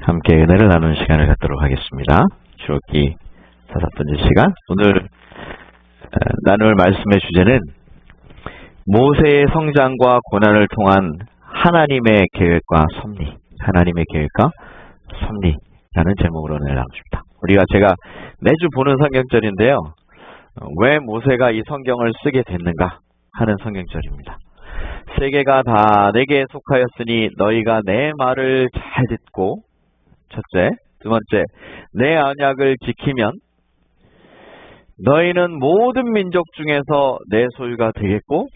함께 은혜를 나누는 시간을 갖도록 하겠습니다. 출애굽기 5번째 시간. 오늘 나눌 말씀의 주제는 모세의 성장과 고난을 통한 하나님의 계획과 섭리, 하나님의 계획과 섭리라는 제목으로 은혜를 나눕니다. 제가 매주 보는 성경절인데요. 왜 모세가 이 성경을 쓰게 됐는가 하는 성경절입니다. 세계가 다 내게 속하였으니 너희가 내 말을 잘 듣고, 첫째, 두 번째, 내 언약을 지키면 너희는 모든 민족 중에서 내 소유가 되겠고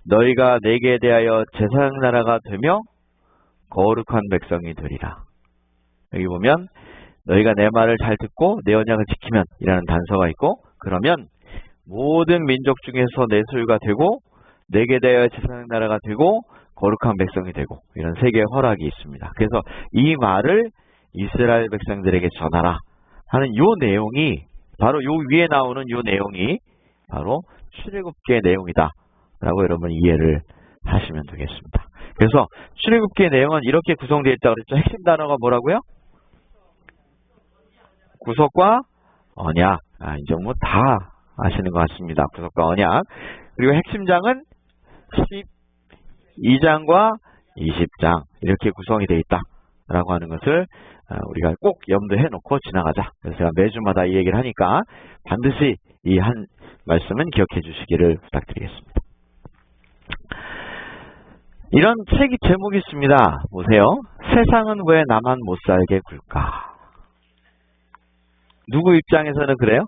너희가 내게 대하여 제사장 나라가 되며 거룩한 백성이 되리라. 여기 보면 너희가 내 말을 잘 듣고 내 언약을 지키면 이라는 단서가 있고, 그러면 모든 민족 중에서 내 소유가 되고 내게 대하여 제사장 나라가 되고 거룩한 백성이 되고, 이런 세 개의 허락이 있습니다. 그래서 이 말을 이스라엘 백성들에게 전하라 하는 요 내용이, 바로 요 위에 나오는 요 내용이 바로 출애굽기의 내용이다 라고 여러분 이해를 하시면 되겠습니다. 그래서 출애굽기의 내용은 이렇게 구성되어 있다고 그랬죠. 핵심 단어가 뭐라고요? 구속과 언약. 이제 뭐 다 아시는 것 같습니다. 구속과 언약. 그리고 핵심장은 12장과 20장 이렇게 구성이 되어 있다라고 하는 것을 우리가 꼭 염두에 놓고 지나가자. 그래서 제가 매주마다 이 얘기를 하니까 반드시 이 한 말씀은 기억해 주시기를 부탁드리겠습니다. 이런 책이 제목이 있습니다. 보세요. 세상은 왜 나만 못 살게 굴까? 누구 입장에서는 그래요?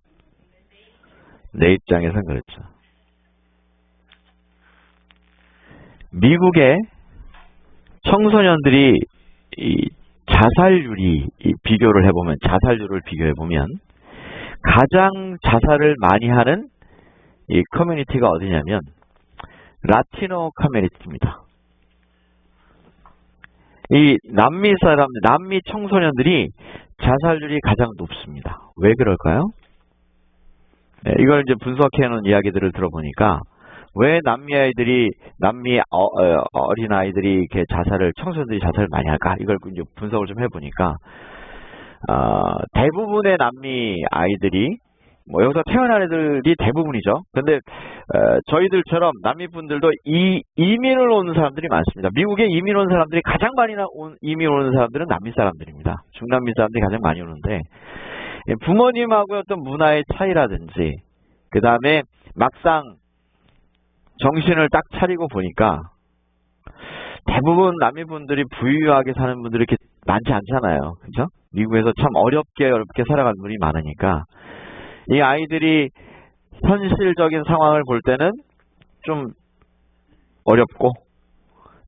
내 입장에서는 그렇죠. 미국의 청소년들이 이 자살률이 비교를 해보면, 자살률을 비교해보면 가장 자살을 많이 하는 이 커뮤니티가 어디냐면 라티노 커뮤니티입니다. 이 남미 사람들, 남미 청소년들이 자살률이 가장 높습니다. 왜 그럴까요? 네, 이걸 이제 분석해 놓은 이야기들을 들어보니까 왜 남미 어린 아이들이 이렇게 청소년들이 자살을 많이 할까? 이걸 이제 분석을 좀 해보니까, 대부분의 남미 아이들이, 여기서 태어난 애들이 대부분이죠. 근데, 저희들처럼 남미 분들도 이민을 온 사람들이 많습니다. 미국에 이민 온 사람들이 가장 많이 이민 오는 사람들은 남미 사람들입니다. 중남미 사람들이 가장 많이 오는데, 부모님하고의 어떤 문화의 차이라든지, 그 다음에 막상 정신을 딱 차리고 보니까 대부분 남미분들이 부유하게 사는 분들이 이렇게 많지 않잖아요. 그죠? 미국에서 참 어렵게 살아가는 분이 많으니까 이 아이들이 현실적인 상황을 볼 때는 좀 어렵고,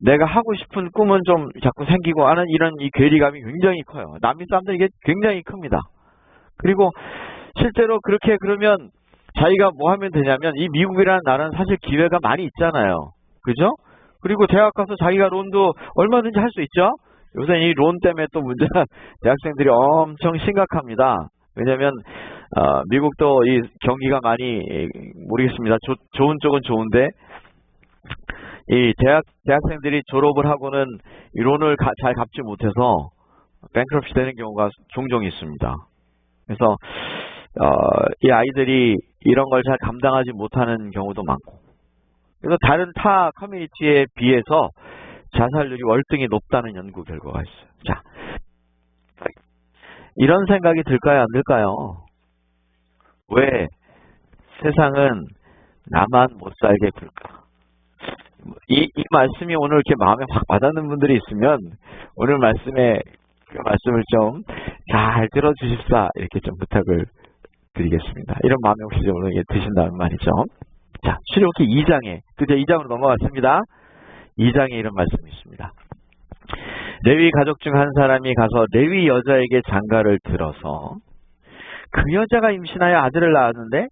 내가 하고 싶은 꿈은 좀 자꾸 생기고 하는 이런 이 괴리감이 굉장히 커요. 남미 사람들이 이게 굉장히 큽니다. 그리고 실제로 그렇게 그러면 자기가 뭐 하면 되냐면, 이 미국이라는 나라는 사실 기회가 많이 있잖아요. 그죠? 그리고 대학 가서 자기가 론도 얼마든지 할 수 있죠? 요새 이 론 때문에 또 문제가 대학생들이 엄청 심각합니다. 왜냐면, 미국도 이 경기가 많이, 모르겠습니다. 좋은 쪽은 좋은데, 이 대학생들이 졸업을 하고는 이 론을 잘 갚지 못해서 뱅크럽시 되는 경우가 종종 있습니다. 그래서, 이 아이들이 이런 걸 잘 감당하지 못하는 경우도 많고, 그래서 다른 타 커뮤니티에 비해서 자살률이 월등히 높다는 연구 결과가 있어요. 자, 이런 생각이 들까요, 안 들까요? 왜 세상은 나만 못 살게 굴까? 이 말씀이 오늘 이렇게 마음에 확 와닿는 분들이 있으면 오늘 말씀을 좀 잘 들어주십사, 이렇게 좀 부탁을 드리겠습니다. 이런 마음에 혹시 오늘 드신다는 말이죠. 자, 출애굽기 2장에, 드디어 2장으로 넘어갔습니다. 2장에 이런 말씀이 있습니다. 레위 가족 중 한 사람이 가서 레위 여자에게 장가를 들어서 그 여자가 임신하여 아들을 낳았는데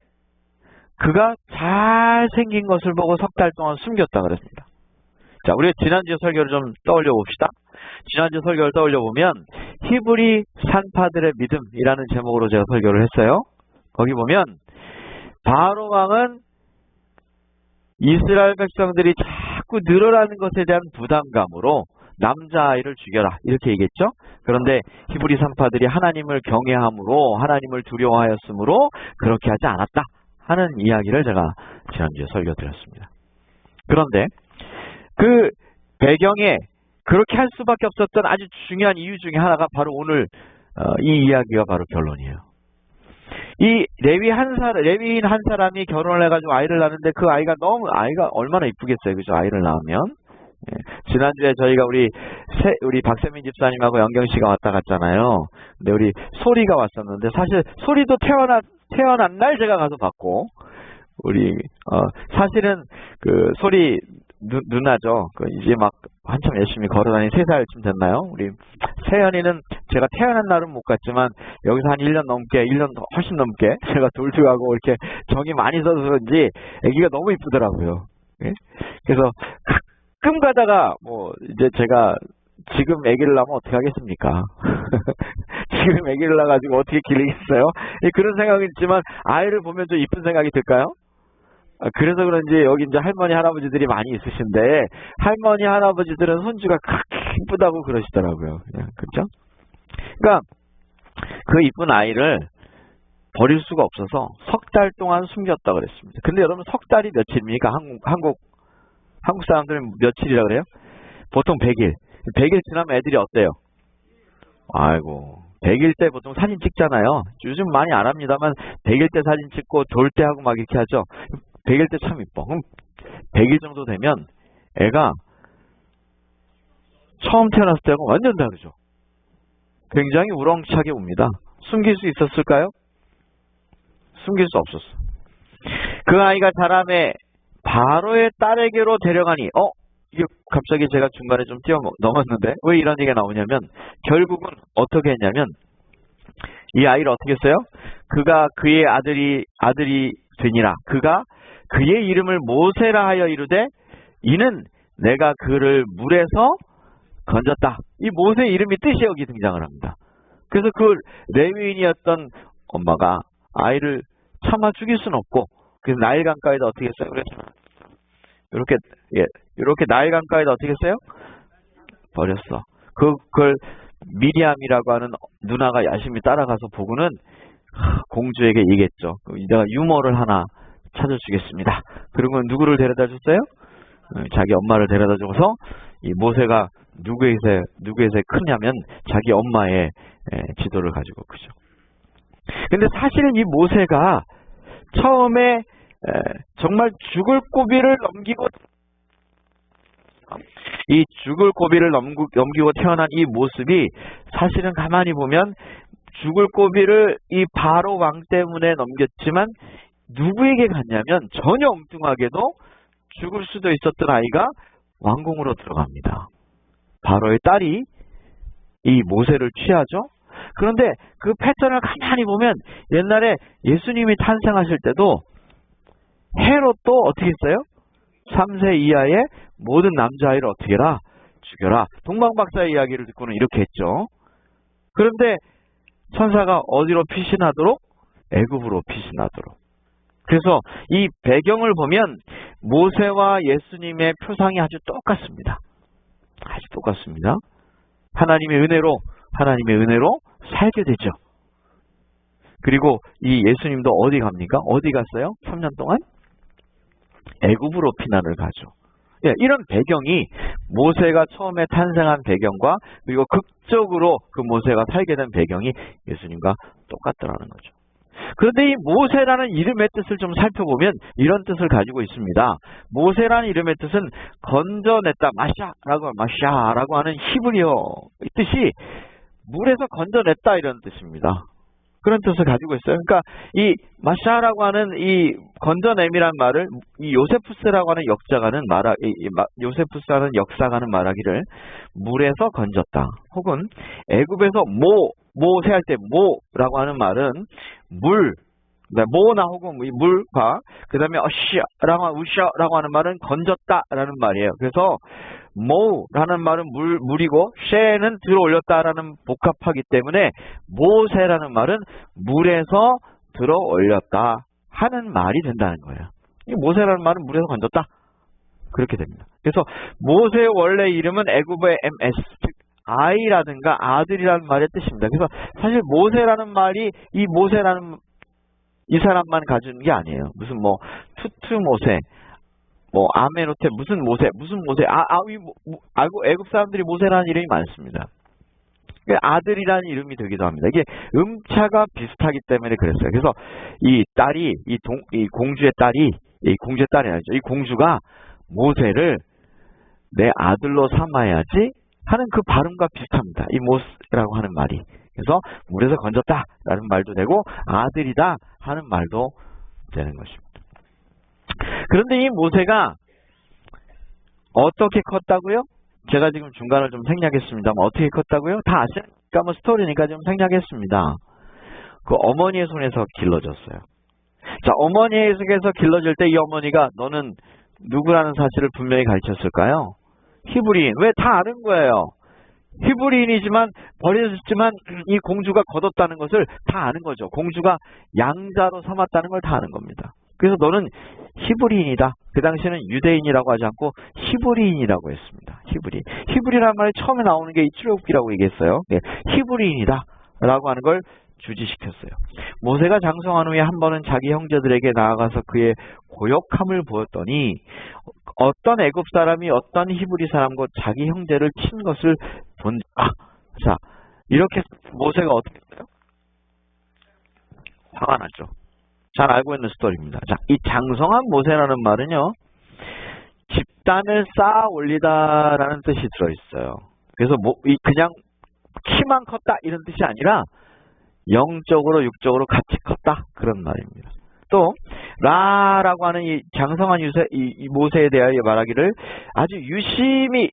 그가 잘생긴 것을 보고 3달 동안 숨겼다 그랬습니다. 자, 우리가 지난주 설교를 좀 떠올려 봅시다. 지난주 설교를 떠올려 보면 히브리 산파들의 믿음이라는 제목으로 제가 설교를 했어요. 거기 보면 바로 왕은 이스라엘 백성들이 자꾸 늘어나는 것에 대한 부담감으로 남자아이를 죽여라 이렇게 얘기했죠. 그런데 히브리 산파들이 하나님을 경외함으로 하나님을 두려워하였으므로 그렇게 하지 않았다 하는 이야기를 제가 지난주에 설교드렸습니다. 그런데 그 배경에 그렇게 할 수밖에 없었던 아주 중요한 이유 중에 하나가 바로 오늘 이 이야기가 바로 결론이에요. 이 레위인 한 사람이 결혼을 해가지고 아이를 낳는데 그 아이가 얼마나 이쁘겠어요, 그죠? 아이를 낳으면. 예. 지난주에 저희가 우리 박세민 집사님하고 영경 씨가 왔다 갔잖아요. 근데 우리 소리가 왔었는데 사실 소리도 태어난 날 제가 가서 봤고, 사실은 그 소리 누나죠. 이제 막 한참 열심히 걸어다니는 3살쯤 됐나요? 우리 세연이는 제가 태어난 날은 못 갔지만 여기서 한 1년 훨씬 넘게 제가 돌주하고 이렇게 정이 많이 써서 그런지 애기가 너무 이쁘더라고요. 예? 그래서 가끔 가다가 이제 제가 지금 애기를 낳으면 어떻게 하겠습니까? 지금 애기를 낳아가지고 어떻게 기르겠어요? 그런 생각이 있지만 아이를 보면 좀 이쁜 생각이 들까요? 그래서 그런지 여기 이제 할머니 할아버지들이 많이 있으신데 할머니 할아버지들은 손주가 그렇게 이쁘다고 그러시더라고요. 그냥 그렇죠? 그러니까 그 이쁜 아이를 버릴 수가 없어서 석 달 동안 숨겼다 그랬습니다. 근데 여러분 석 달이 며칠입니까? 한국 사람들은 며칠이라 그래요? 보통 100일. 100일 지나면 애들이 어때요? 아이고 100일 때 보통 사진 찍잖아요. 요즘 많이 안 합니다만 100일 때 사진 찍고 돌 때 하고 막 이렇게 하죠. 100일 때 참 이뻐. 그럼 100일 정도 되면 애가 처음 태어났을 때하고 완전 다르죠. 굉장히 우렁차게 옵니다. 숨길 수 있었을까요? 숨길 수 없었어. 그 아이가 자라매 바로의 딸에게로 데려가니 이게 갑자기 제가 중간에 좀 넘었는데 왜 이런 얘기가 나오냐면 결국은 어떻게 했냐면 이 아이를 어떻게 했어요? 그가 그의 아들이 되니라. 그가 그의 이름을 모세라 하여 이르되 이는 내가 그를 물에서 건졌다. 이 모세의 이름이 뜻이 여기 등장을 합니다. 그래서 그 레위인이었던 엄마가 아이를 차마 죽일 수는 없고 그래서 나일 강가에다 어떻게 했어요? 이렇게 나일 강가에다 어떻게 했어요? 버렸어. 그걸 미리암이라고 하는 누나가 열심히 따라가서 보고는 공주에게 얘기했죠. 내가 유머를 하나 찾아주겠습니다. 그러면 누구를 데려다 줬어요? 자기 엄마를 데려다 줘서 이 모세가 누구에서 크냐면 자기 엄마의 지도를 가지고 크죠. 근데 사실은 이 모세가 처음에 정말 죽을 고비를 넘기고 태어난 이 모습이 사실은 가만히 보면 죽을 고비를 이 바로 왕 때문에 넘겼지만 누구에게 갔냐면 전혀 엉뚱하게도 죽을 수도 있었던 아이가 왕궁으로 들어갑니다. 바로의 딸이 이 모세를 취하죠. 그런데 그 패턴을 가만히 보면 옛날에 예수님이 탄생하실 때도 헤롯도 어떻게 했어요? 3세 이하의 모든 남자아이를 어떻게 해라? 죽여라. 동방박사의 이야기를 듣고는 이렇게 했죠. 그런데 천사가 어디로 피신하도록? 애굽으로 피신하도록. 그래서 이 배경을 보면 모세와 예수님의 표상이 아주 똑같습니다. 아주 똑같습니다. 하나님의 은혜로 살게 되죠. 그리고 이 예수님도 어디 갑니까? 어디 갔어요? 3년 동안? 애굽으로 피난을 가죠. 예, 이런 배경이 모세가 처음에 탄생한 배경과 그리고 극적으로 그 모세가 살게 된 배경이 예수님과 똑같더라는 거죠. 그런데 이 모세라는 이름의 뜻을 좀 살펴보면 이런 뜻을 가지고 있습니다. 모세라는 이름의 뜻은 건져냈다, 마샤라고 하는 히브리어 뜻이 물에서 건져냈다 이런 뜻입니다. 그런 뜻을 가지고 있어요. 그러니까 이 마샤라고 하는 이 건져냄이란 말을 이 요세푸스라고 하는 요세푸스라는 역사가는 말하기를 물에서 건졌다. 혹은 애굽에서 모세할 때 모라고 하는 말은 물, 모나 혹은 물과 그 다음에 우샤라고 하는 말은 건졌다라는 말이에요. 그래서 모라는 말은 물이고 쉐는 들어 올렸다라는 복합하기 때문에 모세라는 말은 물에서 들어 올렸다 하는 말이 된다는 거예요. 이 모세라는 말은 물에서 건졌다. 그렇게 됩니다. 그래서 모세의 원래 이름은 애굽의 MS, 즉 아이라든가 아들이라는 말의 뜻입니다. 그래서 사실 모세라는 말이 이 모세라는 이 사람만 가진 게 아니에요. 무슨 뭐 투투 모세, 뭐 아메노테, 무슨 모세, 애굽 사람들이 모세라는 이름이 많습니다. 아들이라는 이름이 되기도 합니다. 이게 음차가 비슷하기 때문에 그랬어요. 그래서 이 딸이, 이 공주의 딸이, 이 공주의 딸이 아니죠. 이 공주가 모세를 내 아들로 삼아야지 하는 그 발음과 비슷합니다. 이 모세라고 하는 말이. 그래서 물에서 건졌다라는 말도 되고 아들이다 하는 말도 되는 것입니다. 그런데 이 모세가 어떻게 컸다고요? 제가 지금 중간을 좀 생략했습니다만 어떻게 컸다고요? 다 아시니까 뭐 스토리니까 좀 생략했습니다. 그 어머니의 손에서 길러졌어요. 자, 어머니의 손에서 길러질 때 이 어머니가 너는 누구라는 사실을 분명히 가르쳤을까요? 히브리인. 왜 다 아는 거예요. 히브리인이지만 버려졌지만 이 공주가 거뒀다는 것을 다 아는 거죠. 공주가 양자로 삼았다는 걸 다 아는 겁니다. 그래서 너는 히브리인이다. 그 당시에는 유대인이라고 하지 않고 히브리인이라고 했습니다. 히브리. 히브리라는 말이 처음에 나오는 게 이 출애굽기라고 얘기했어요. 네, 히브리인이다 라고 하는 걸 주지시켰어요. 모세가 장성한 후에 한 번은 자기 형제들에게 나아가서 그의 고역함을 보였더니 어떤 애굽 사람이 어떤 히브리 사람과 자기 형제를 친 것을 본. 자, 이렇게 모세가 어떻게 했어요? 화가 났죠. 잘 알고 있는 스토리입니다. 자, 이 장성한 모세라는 말은요, 집단을 쌓아 올리다라는 뜻이 들어있어요. 그래서 그냥 키만 컸다 이런 뜻이 아니라 영적으로 육적으로 같이 컸다 그런 말입니다. 또 라라고 하는 이 장성한 이 모세에 대하여 말하기를 아주 유심히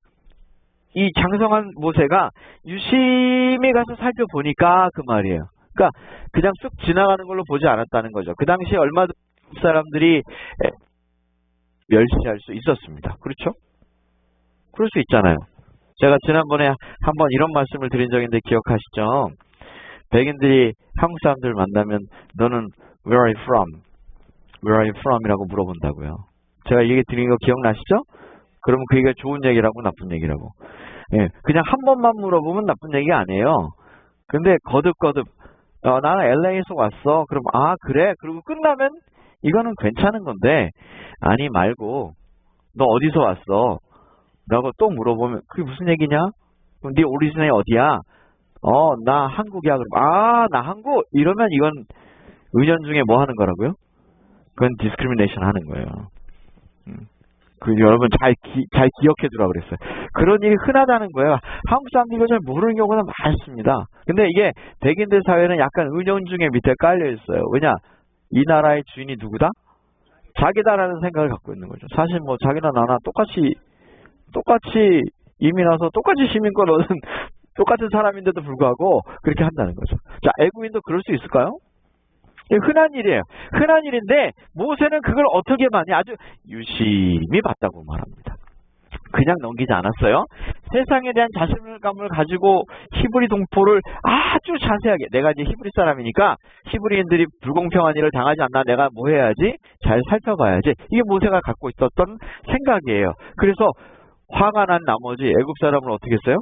이 장성한 모세가 유심히 가서 살펴보니까 그 말이에요. 그러니까 그냥 쑥 지나가는 걸로 보지 않았다는 거죠. 그 당시에 얼마나 사람들이 멸시할 수 있었습니다. 그렇죠? 그럴 수 있잖아요. 제가 지난번에 한번 이런 말씀을 드린 적이 있는데 기억하시죠? 백인들이 한국 사람들 만나면 너는 Where are you from? Where are you from? 이라고 물어본다고요. 제가 얘기 드린 거 기억나시죠? 그러면 그 얘기가 좋은 얘기라고 나쁜 얘기라고. 예, 그냥 한 번만 물어보면 나쁜 얘기가 아니에요. 근데 거듭거듭 나는 LA에서 왔어. 그럼 그래? 그리고 끝나면 이거는 괜찮은 건데 아니 말고 너 어디서 왔어? 라고 또 물어보면 그게 무슨 얘기냐? 그럼 네 오리지널이 어디야? 나 한국이야. 그럼 나 한국? 이러면 이건 은연중에 뭐 하는 거라고요? 그건 디스크리미네이션 하는 거예요. 여러분 잘 기억해 두라고 그랬어요. 그런 일이 흔하다는 거예요. 한국 사람들이 이걸 잘 모르는 경우가 많습니다. 근데 이게 백인들 사회는 약간 은연중에 밑에 깔려 있어요. 왜냐? 이 나라의 주인이 누구다? 자기다라는 생각을 갖고 있는 거죠. 사실 뭐 자기나 나나 똑같이 이민 와서 똑같이 시민권 얻은 똑같은 사람인데도 불구하고 그렇게 한다는 거죠. 자, 애국인도 그럴 수 있을까요? 흔한 일이에요. 흔한 일인데 모세는 그걸 어떻게 봤냐? 아주 유심히 봤다고 말합니다. 그냥 넘기지 않았어요. 세상에 대한 자신감을 가지고 히브리 동포를 아주 자세하게, 내가 이제 히브리 사람이니까 히브리인들이 불공평한 일을 당하지 않나 내가 뭐 해야지? 잘 살펴봐야지. 이게 모세가 갖고 있었던 생각이에요. 그래서 화가 난 나머지 애굽 사람을 어떻게 했어요?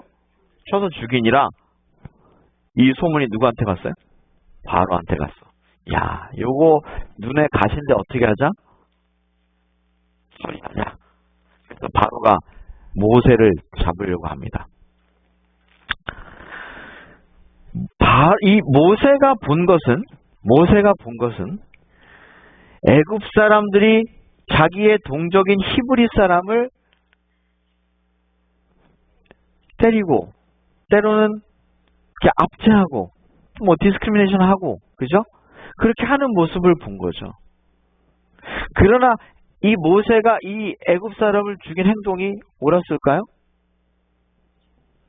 쳐서 죽이니라 이 소문이 누구한테 갔어요? 바로한테 갔어. 야, 요거 눈에 가신데 어떻게 하자? 처리하자. 그래서 바로가 모세를 잡으려고 합니다. 이 모세가 본 것은 애굽 사람들이 자기의 동족인 히브리 사람을 때리고 때로는 이렇게 압제하고 뭐 디스크리미네이션 하고 그죠? 그렇게 하는 모습을 본 거죠. 그러나 이 모세가 이 애굽 사람을 죽인 행동이 옳았을까요?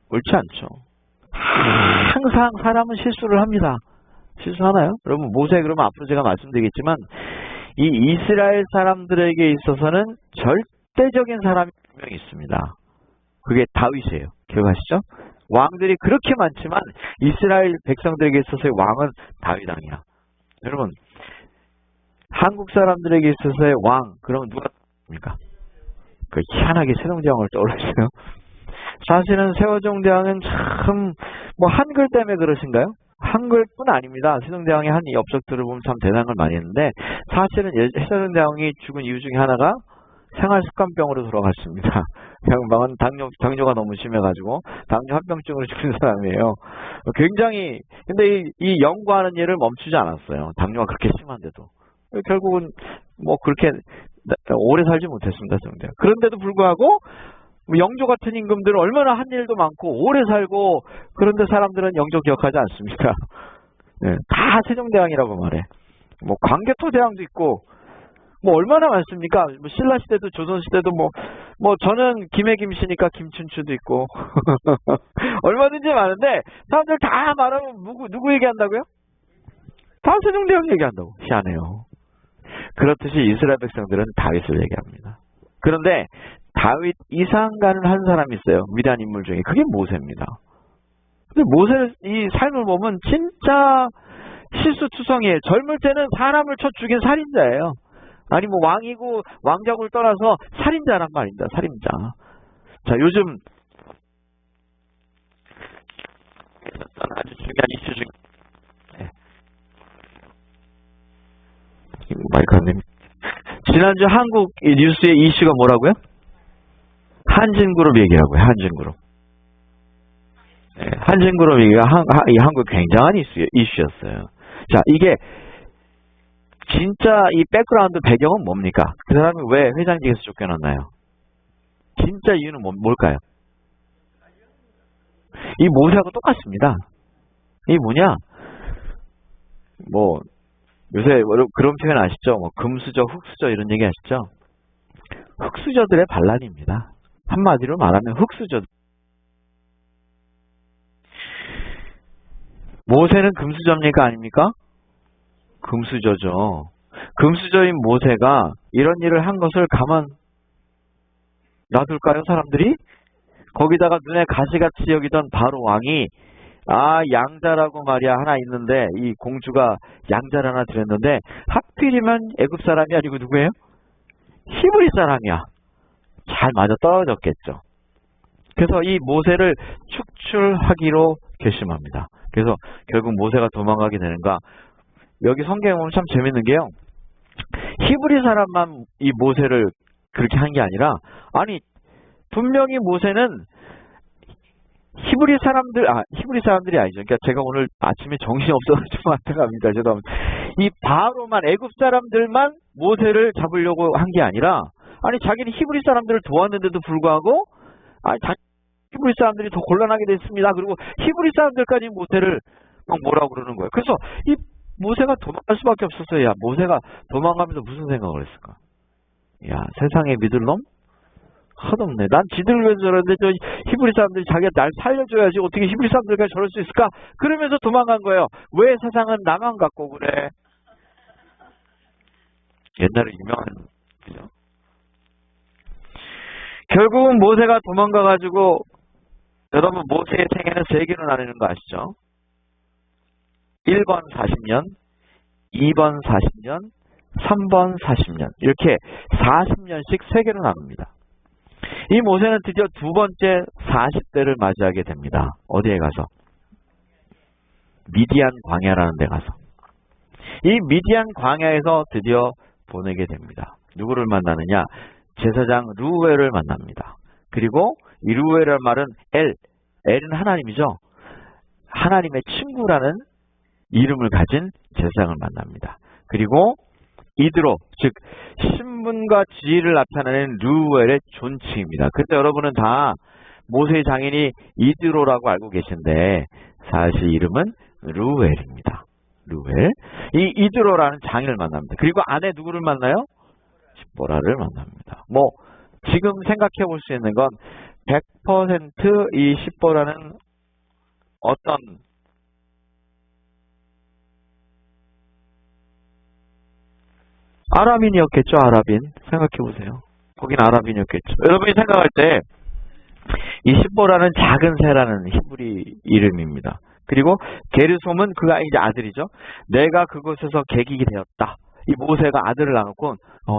옳지 않죠. 항상 사람은 실수를 합니다. 실수하나요? 여러분 모세 그러면 앞으로 제가 말씀드리겠지만 이 이스라엘 사람들에게 있어서는 절대적인 사람이 한 명 있습니다. 그게 다윗이에요. 기억하시죠? 왕들이 그렇게 많지만 이스라엘 백성들에게 있어서의 왕은 다윗 왕이야. 여러분 한국 사람들에게 있어서의 왕 그러면 누가 입니까? 그 희한하게 세종대왕을 떠올렸어요. 사실은 세종대왕은 참 뭐 한글 때문에 그러신가요? 한글뿐 아닙니다. 세종대왕의 한 엽석들을 보면 참 대단한 걸 많이 했는데 사실은 세종대왕이 죽은 이유 중에 하나가 생활습관병으로 돌아갔습니다. 양반은 당뇨가 너무 심해가지고 당뇨 합병증으로 죽은 사람이에요. 굉장히 근데 이 연구하는 일을 멈추지 않았어요. 당뇨가 그렇게 심한데도 결국은 뭐 그렇게 오래 살지 못했습니다. 그런데도 불구하고 영조 같은 임금들은 얼마나 한 일도 많고 오래 살고 그런데 사람들은 영조 기억하지 않습니다. 네, 다 세종대왕이라고 말해. 뭐 광개토대왕도 있고 뭐 얼마나 많습니까? 뭐 신라 시대도 조선 시대도 뭐 저는 김해김씨니까 김춘추도 있고 얼마든지 많은데 사람들 다 말하면 누구 얘기한다고요? 다 세종대왕 얘기한다고. 희한해요. 그렇듯이 이스라엘 백성들은 다윗을 얘기합니다. 그런데 다윗 이상가는 한 사람이 있어요. 위대한 인물 중에. 그게 모세입니다. 근데 모세 이 삶을 보면 진짜 실수투성이에요. 젊을 때는 사람을 쳐 죽인 살인자예요. 아니 뭐 왕이고 왕자고를 떠나서 살인자란 말입니다. 살인자. 자, 요즘 아주 중요한 이슈 중 마이크 안 됩니다. 지난주 한국 뉴스의 이슈가 뭐라고요? 한진그룹 얘기라고요. 한진그룹. 네, 한진그룹 얘기가 한국 굉장한 이슈였어요. 자, 이게 진짜 이 백그라운드 배경은 뭡니까? 그 사람이 왜 회장직에서 쫓겨났나요? 진짜 이유는 뭘까요? 이 모세하고 똑같습니다. 이게 뭐냐? 뭐 요새 그런 표현 아시죠? 뭐 금수저, 흑수저 이런 얘기 아시죠? 흑수저들의 반란입니다. 한마디로 말하면 흑수저. 모세는 금수저입니까? 아닙니까? 금수저죠. 금수저인 모세가 이런 일을 한 것을 가만 놔둘까요, 사람들이? 거기다가 눈에 가시같이 여기던 바로 왕이 양자라고 말이야 하나 있는데 이 공주가 양자를 하나 드렸는데 하필이면 애굽 사람이 아니고 누구예요? 히브리 사람이야. 잘 맞아 떨어졌겠죠. 그래서 이 모세를 축출하기로 결심합니다. 그래서 결국 모세가 도망가게 되는가? 여기 성경에 보면 참 재밌는 게요. 히브리 사람만 이 모세를 그렇게 한 게 아니라 분명히 모세는 히브리 사람들이 아니죠. 그러니까 제가 오늘 아침에 정신이 없어가지고 안타깝니다. 죄송합니다. 이 바로만 애굽 사람들만 모세를 잡으려고 한 게 아니라 자기는 히브리 사람들을 도왔는데도 불구하고 히브리 사람들이 더 곤란하게 됐습니다. 그리고 히브리 사람들까지 모세를 막 뭐라고 그러는 거예요. 그래서 이 모세가 도망갈 수밖에 없었어요. 야, 모세가 도망가면서 무슨 생각을 했을까? 야, 세상에 믿을 놈? 헛없네. 난 지들을 위해서 저러는데 저 히브리 사람들이 자기가 날 살려줘야지 어떻게 히브리 사람들까지 저럴 수 있을까? 그러면서 도망간 거예요. 왜 세상은 나만 갖고 그래? 옛날에 유명한 그죠? 결국은 모세가 도망가가지고 여러분 모세의 생애는 3개로 나뉘는 거 아시죠? 1번 40년, 2번 40년, 3번 40년 이렇게 40년씩 3개로 나눕니다. 이 모세는 드디어 두 번째 40대를 맞이하게 됩니다. 어디에 가서? 미디안 광야라는 데 가서. 이 미디안 광야에서 드디어 보내게 됩니다. 누구를 만나느냐? 제사장 르우엘을 만납니다. 그리고 이 르우엘이라는 말은 엘은 하나님이죠. 하나님의 친구라는 이름을 가진 제사장을 만납니다. 그리고 이드로, 즉 신분과 지위를 나타내는 르우엘의 존칭입니다. 그때 여러분은 다 모세의 장인이 이드로라고 알고 계신데 사실 이름은 르우엘입니다. 르우엘. 이 이드로라는 장인을 만납니다. 그리고 아내 누구를 만나요? 십보라를 만납니다. 뭐 지금 생각해 볼 수 있는 건 100% 이 십보라는 어떤 아랍인이었겠죠. 아랍인. 생각해보세요. 거긴 아랍인이었겠죠. 여러분이 생각할 때 이 십보라는 작은 새라는 히브리 이름입니다. 그리고 게르솜은 그가 이제 아들이죠. 내가 그곳에서 계기게 되었다. 이 모세가 아들을 낳고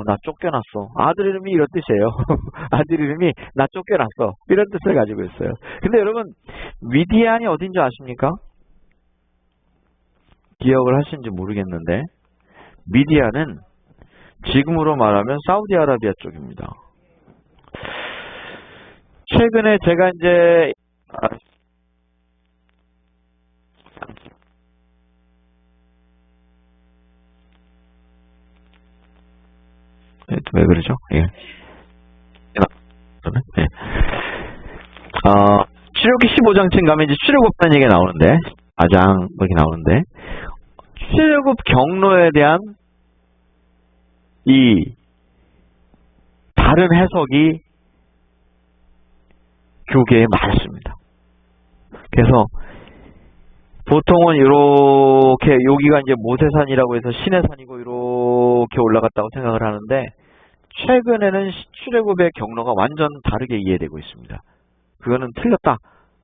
나 쫓겨났어. 아들 이름이 이런 뜻이에요. 아들 이름이 나 쫓겨났어. 이런 뜻을 가지고 있어요. 근데 여러분 미디안이 어딘지 아십니까? 기억을 하시는지 모르겠는데 미디안은 지금으로 말하면 사우디아라비아 쪽입니다. 최근에 제가 이제 왜 그러죠? 예. 네. 출애굽기 15장쯤 가면 이제 출애굽하는 얘기가 나오는데, 아장 이렇게 나오는데, 출애굽 경로에 대한 이 다른 해석이 교계에 많습니다. 그래서 보통은 이렇게 여기가 이제 모세산이라고 해서 신의 산이고 이렇게 올라갔다고 생각을 하는데 최근에는 출애굽의 경로가 완전 다르게 이해되고 있습니다. 그거는 틀렸다.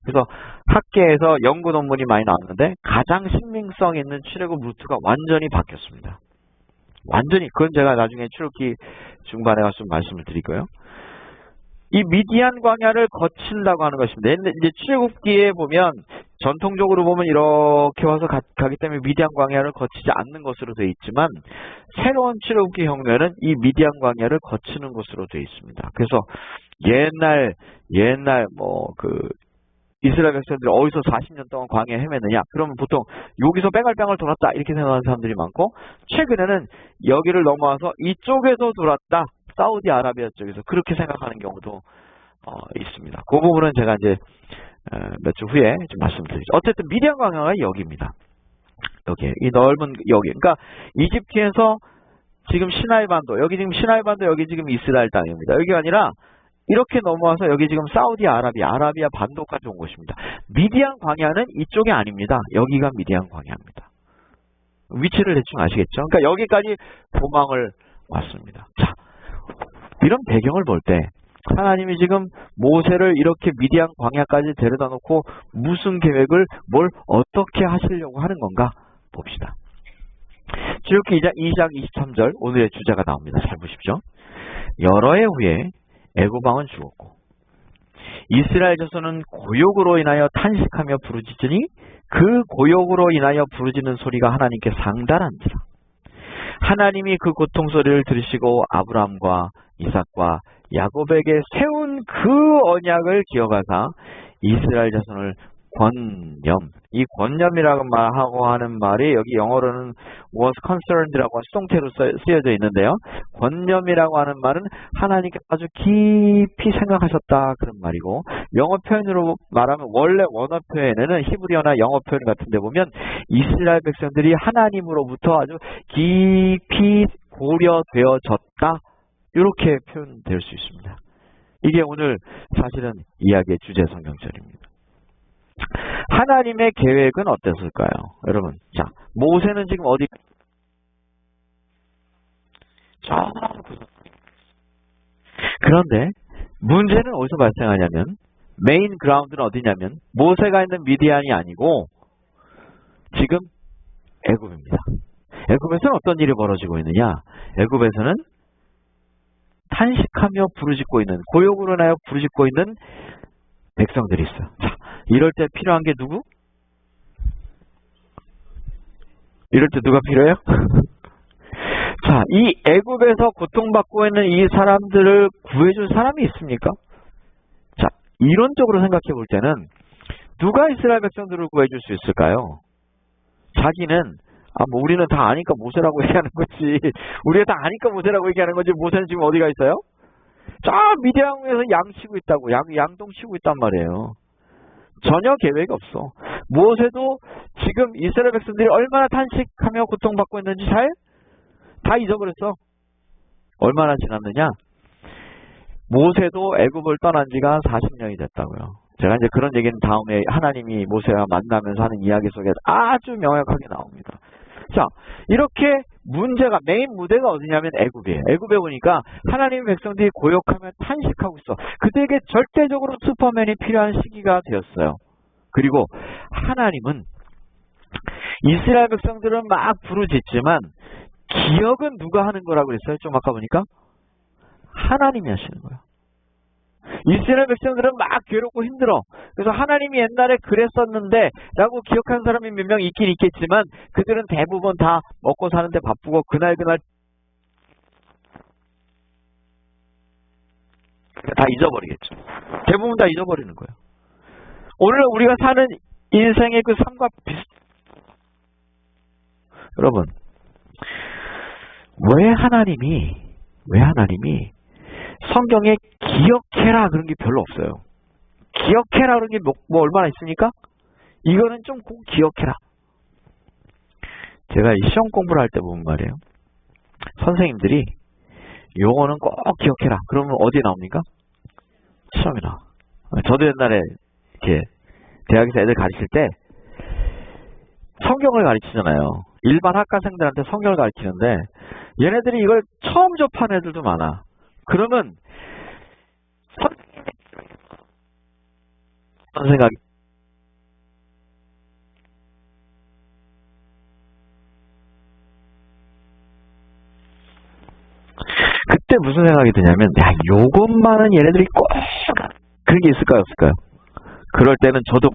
그래서 학계에서 연구 논문이 많이 나왔는데 가장 신빙성 있는 출애굽 루트가 완전히 바뀌었습니다. 완전히. 그건 제가 나중에 출애굽기 중반에 가서 말씀을 드리고요. 이 미디안 광야를 거친다고 하는 것입니다. 이제 출애굽기에 보면 전통적으로 보면 이렇게 와서 가기 때문에 미디안 광야를 거치지 않는 것으로 되어 있지만 새로운 출애굽기 혁명은 이 미디안 광야를 거치는 것으로 되어 있습니다. 그래서 옛날 이스라엘 백성들이 어디서 40년 동안 광야에 헤매느냐? 그러면 보통 여기서 뺑글뺑글 돌았다 이렇게 생각하는 사람들이 많고 최근에는 여기를 넘어와서 이쪽에서 돌았다. 사우디아라비아 쪽에서 그렇게 생각하는 경우도 있습니다. 그 부분은 제가 이제 몇 주 후에 좀 말씀드리죠. 어쨌든 미디안 광야가 여기입니다. 여기 이 넓은 여기. 그러니까 이집트에서 지금 시나이반도 여기 지금 시나이반도 여기 지금 이스라엘 땅입니다. 여기가 아니라 이렇게 넘어와서 여기 지금 아라비아 반도까지 온 곳입니다. 미디안 광야는 이쪽이 아닙니다. 여기가 미디안 광야입니다. 위치를 대충 아시겠죠? 그러니까 여기까지 도망을 왔습니다. 자, 이런 배경을 볼 때 하나님이 지금 모세를 이렇게 미디안 광야까지 데려다 놓고 무슨 계획을 뭘 어떻게 하시려고 하는 건가 봅시다. 출애굽기 2장 23절 오늘의 주제가 나옵니다. 잘 보십시오. 여러 해 후에 애굽 왕은 죽었고 이스라엘 자손은 고욕으로 인하여 탄식하며 부르짖으니 그 고욕으로 인하여 부르짖는 소리가 하나님께 상달한지라. 하나님이 그 고통 소리를 들으시고 아브라함과 이삭과 야곱에게 세운 그 언약을 기억하사 이스라엘 자손을 권념, 이 권념이라고 말하고 하는 말이 여기 영어로는 was concerned라고 수동태로 쓰여져 있는데요. 권념이라고 하는 말은 하나님께 아주 깊이 생각하셨다 그런 말이고 영어 표현으로 말하면 원래 원어 표현에는 히브리어나 영어 표현 같은 데 보면 이스라엘 백성들이 하나님으로부터 아주 깊이 고려되어졌다 이렇게 표현될 수 있습니다. 이게 오늘 사실은 이야기의 주제 성경절입니다. 하나님의 계획은 어땠을까요? 여러분, 자, 모세는 지금 어디? 그런데 문제는 어디서 발생하냐면 메인 그라운드는 어디냐면 모세가 있는 미디안이 아니고 지금 애굽입니다. 애굽에서는 어떤 일이 벌어지고 있느냐? 애굽에서는 탄식하며 부르짖고 있는 고욕으로 인하여 부르짖고 있는 백성들이 있어요. 자, 이럴 때 필요한 게 누구? 이럴 때 누가 필요해요? 자, 이 애굽에서 고통받고 있는 이 사람들을 구해줄 사람이 있습니까? 자, 이론적으로 생각해 볼 때는 누가 이스라엘 백성들을 구해줄 수 있을까요? 자기는 우리는 다 아니까 모세라고 얘기하는 거지. 우리가 다 아니까 모세라고 얘기하는 거지. 모세는 지금 어디가 있어요? 저 미디안에서 양 치고 있다고. 양동 치고 있단 말이에요. 전혀 계획이 없어. 모세도 지금 이스라엘 백성들이 얼마나 탄식하며 고통받고 있는지 다 잊어버렸어. 얼마나 지났느냐? 모세도 애굽을 떠난 지가 40년이 됐다고요. 제가 이제 그런 얘기는 다음에 하나님이 모세와 만나면서 하는 이야기 속에 아주 명확하게 나옵니다. 자, 이렇게 문제가 메인 무대가 어디냐면 애굽이에요. 애굽에 보니까 하나님의 백성들이 고욕하며 탄식하고 있어. 그들에게 절대적으로 슈퍼맨이 필요한 시기가 되었어요. 그리고 하나님은 이스라엘 백성들은 막 부르짖지만 기억은 누가 하는 거라고 그랬어요? 좀 아까 보니까 하나님이 하시는 거예요. 이스라엘 백성들은 막 괴롭고 힘들어. 그래서 하나님이 옛날에 그랬었는데 라고 기억하는 사람이 몇 명 있긴 있겠지만 그들은 대부분 다 먹고 사는데 바쁘고 그날 다 잊어버리겠죠. 대부분 다 잊어버리는 거예요. 오늘 우리가 사는 인생의 그 삶과 여러분, 왜 하나님이 성경에 기억해라 그런 게 별로 없어요. 기억해라 그런 게 뭐 얼마나 있습니까? 이거는 좀 꼭 기억해라. 제가 이 시험 공부를 할 때 보면 말이에요. 선생님들이 용어는 꼭 기억해라. 그러면 어디에 나옵니까? 시험에 나와. 저도 옛날에 이렇게 대학에서 애들 가르칠 때 성경을 가르치잖아요. 일반 학과생들한테 성경을 가르치는데 얘네들이 이걸 처음 접한 애들도 많아. 그러면 어떤 생각이 그때 무슨 생각이 드냐면 야 요것만은 얘네들이 꼭 그런 게 있을까요 없을까요? 그럴 때는 저도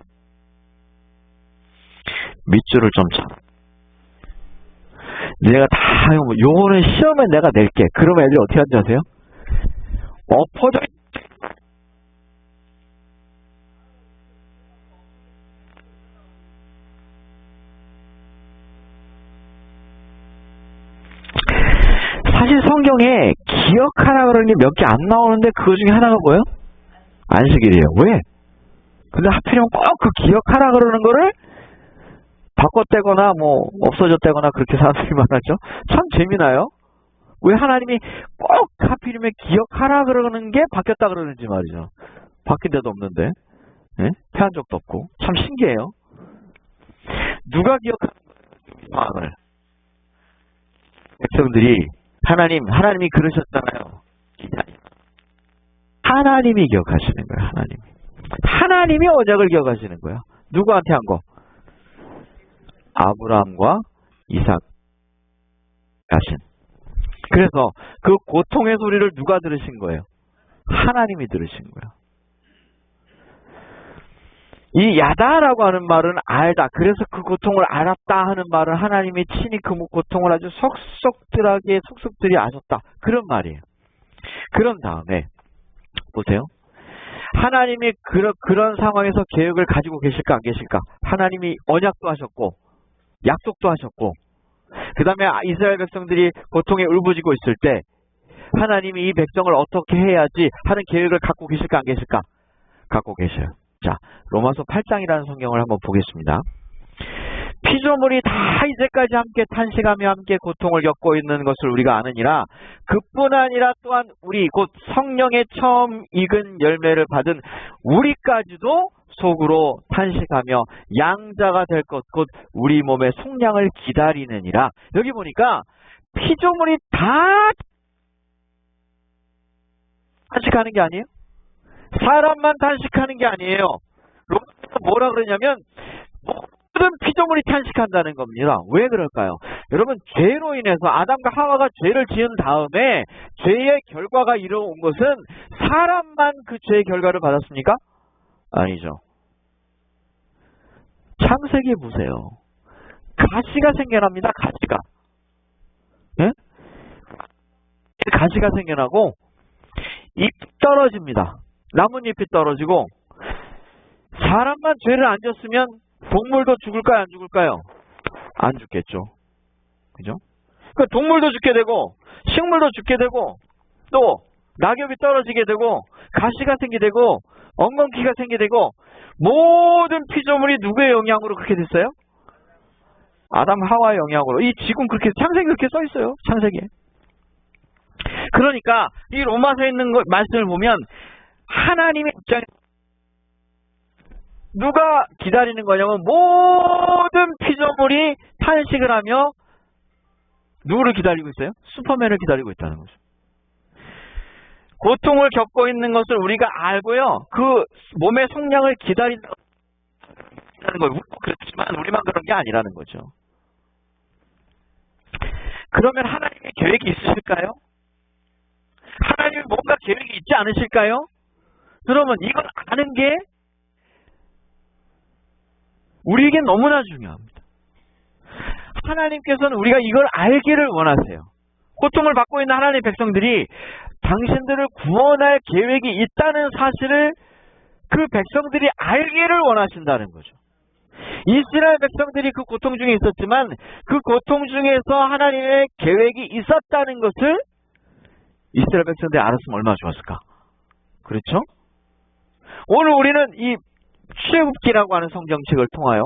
밑줄을 좀 쳐. 내가 다 요거는 시험에 내가 낼게. 그러면 애들이 어떻게 하는지 아세요? 엎어져 사실 성경에 기억하라 그러는 게 몇 개 안 나오는데 그거 중에 하나가 뭐예요? 안식일이에요. 왜? 근데 하필이면 꼭 그 기억하라 그러는 거를 바꿨대거나 뭐 없어졌다거나 그렇게 사람들이 많았죠. 참 재미나요? 왜 하나님이 꼭 하필이면 기억하라 그러는 게 바뀌었다 그러는지 말이죠. 바뀐 데도 없는데 예? 패한 적도 없고 참 신기해요. 누가 기억하는 거예요? 백성들이 하나님이 그러셨잖아요. 하나님이 기억하시는 거예요. 하나님이 언약을 기억하시는 거예요. 누구한테 한 거? 아브라함과 이삭 하신. 그래서 그 고통의 소리를 누가 들으신 거예요? 하나님이 들으신 거예요. 이 야다라고 하는 말은 알다. 그래서 그 고통을 알았다 하는 말은 하나님이 친히 그 고통을 아주 속속들이 아셨다. 그런 말이에요. 그런 다음에 보세요. 하나님이 그런 상황에서 계획을 가지고 계실까 안 계실까? 하나님이 언약도 하셨고 약속도 하셨고 그 다음에 이스라엘 백성들이 고통에 울부짖고 있을 때 하나님이 이 백성을 어떻게 해야지 하는 계획을 갖고 계실까 안 계실까? 갖고 계셔요. 자, 로마서 8장이라는 성경을 한번 보겠습니다. 피조물이 다 이제까지 함께 탄식하며 함께 고통을 겪고 있는 것을 우리가 아느니라. 그뿐 아니라 또한 우리 곧 성령의 처음 익은 열매를 받은 우리까지도 속으로 탄식하며 양자가 될 것 곧 우리 몸의 속량을 기다리느니라. 여기 보니까 피조물이 다 탄식하는 게 아니에요? 사람만 탄식하는 게 아니에요. 로마서 뭐라 그러냐면 모든 피조물이 탄식한다는 겁니다. 왜 그럴까요? 여러분 죄로 인해서 아담과 하와가 죄를 지은 다음에 죄의 결과가 이뤄온 것은 사람만 그 죄의 결과를 받았습니까? 아니죠. 창세기 보세요. 가시가 생겨납니다. 가시가. 예? 가시가 생겨나고 잎 떨어집니다. 나뭇잎이 떨어지고 사람만 죄를 안 졌으면 동물도 죽을까요? 안 죽을까요? 안 죽겠죠. 그죠? 그러니까 동물도 죽게 되고 식물도 죽게 되고 또 낙엽이 떨어지게 되고 가시가 생기게 되고 엉겅퀴가 생기게 되고 모든 피조물이 누구의 영향으로 그렇게 됐어요? 아담 하와의 영향으로. 이 지금 그렇게 창세기 그렇게 써 있어요. 창세기에. 그러니까 이 로마서에 있는 말씀을 보면 하나님의 입장에 누가 기다리는 거냐면 모든 피조물이 탄식을 하며 누구를 기다리고 있어요? 슈퍼맨을 기다리고 있다는 거죠. 고통을 겪고 있는 것을 우리가 알고요. 그 몸의 속량을 기다리는 거예요. 그렇지만 우리만 그런 게 아니라는 거죠. 그러면 하나님의 계획이 있으실까요? 하나님이 뭔가 계획이 있지 않으실까요? 그러면 이걸 아는 게 우리에게 너무나 중요합니다. 하나님께서는 우리가 이걸 알기를 원하세요. 고통을 받고 있는 하나님의 백성들이 당신들을 구원할 계획이 있다는 사실을 그 백성들이 알기를 원하신다는 거죠. 이스라엘 백성들이 그 고통 중에 있었지만 그 고통 중에서 하나님의 계획이 있었다는 것을 이스라엘 백성들이 알았으면 얼마나 좋았을까. 그렇죠? 오늘 우리는 이 출애굽기라고 하는 성경책을 통하여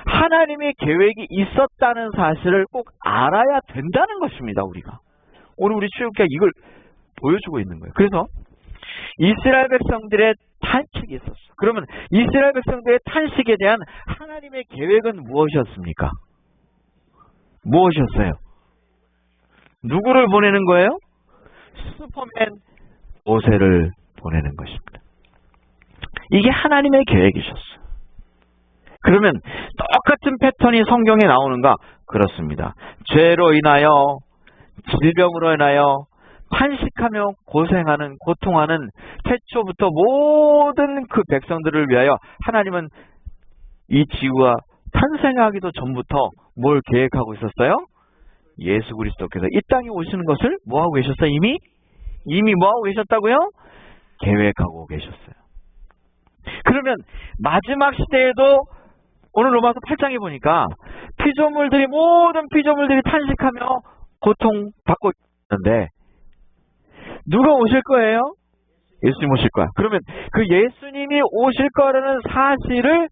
하나님의 계획이 있었다는 사실을 꼭 알아야 된다는 것입니다. 우리가 오늘 우리 출애굽기가 이걸 보여주고 있는 거예요. 그래서 이스라엘 백성들의 탄식이 있었어. 그러면 이스라엘 백성들의 탄식에 대한 하나님의 계획은 무엇이었습니까? 무엇이었어요? 누구를 보내는 거예요? 슈퍼맨 모세를 보내는 것입니다. 이게 하나님의 계획이셨어요. 그러면 똑같은 패턴이 성경에 나오는가? 그렇습니다. 죄로 인하여, 질병으로 인하여 탄식하며 고생하는, 고통하는 태초부터 모든 그 백성들을 위하여 하나님은 이 지구가 탄생하기도 전부터 뭘 계획하고 있었어요? 예수 그리스도께서 이 땅에 오시는 것을 뭐하고 계셨어요? 이미 뭐하고 계셨다고요? 계획하고 계셨어요. 그러면 마지막 시대에도 오늘 로마서 8장에 보니까 모든 피조물들이 탄식하며 고통받고 있는데 누가 오실 거예요? 예수님 오실 거야. 그러면 그 예수님이 오실 거라는 사실을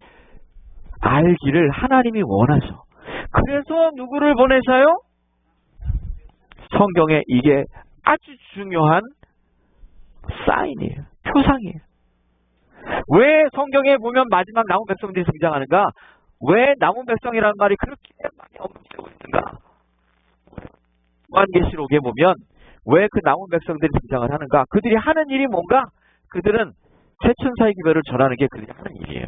알기를 하나님이 원하셔. 그래서 누구를 보내셔요? 성경에 이게 아주 중요한 사인이에요. 표상이에요. 왜 성경에 보면 마지막 남은 백성들이 등장하는가? 왜 남은 백성이라는 말이 그렇게 많이 언급되고 있는가? 요한계시록에 보면 왜 그 남은 백성들이 등장을 하는가? 그들이 하는 일이 뭔가? 그들은 새천사의 기별을 전하는 게 그들이 하는 일이에요.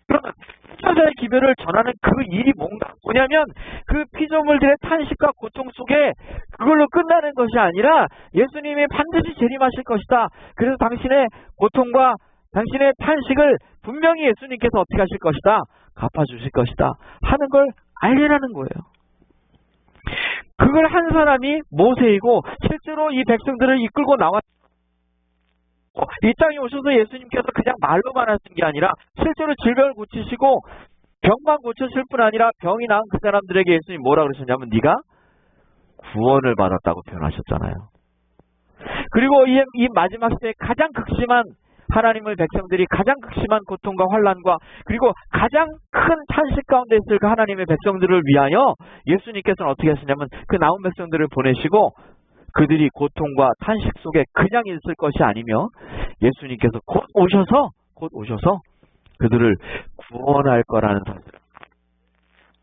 그러면 새천사의 기별을 전하는 그 일이 뭔가? 뭐냐면 그 피조물들의 탄식과 고통 속에 그걸로 끝나는 것이 아니라 예수님이 반드시 재림하실 것이다. 그래서 당신의 고통과 당신의 탄식을 분명히 예수님께서 어떻게 하실 것이다? 갚아주실 것이다. 하는 걸 알리라는 거예요. 그걸 한 사람이 모세이고 실제로 이 백성들을 이끌고 나왔 이 땅에 오셔서 예수님께서 그냥 말로만 하신 게 아니라 실제로 질병을 고치시고 병만 고쳤을 뿐 아니라 병이 나은 그 사람들에게 예수님이 뭐라 그러셨냐면 네가 구원을 받았다고 표현하셨잖아요. 그리고 이 마지막 시대에 가장 극심한 하나님의 백성들이 가장 극심한 고통과 환난과 그리고 가장 큰 탄식 가운데 있을 그 하나님의 백성들을 위하여 예수님께서는 어떻게 하시냐면 그 남은 백성들을 보내시고 그들이 고통과 탄식 속에 그냥 있을 것이 아니며 예수님께서 곧 오셔서 그들을 구원할 거라는 사실을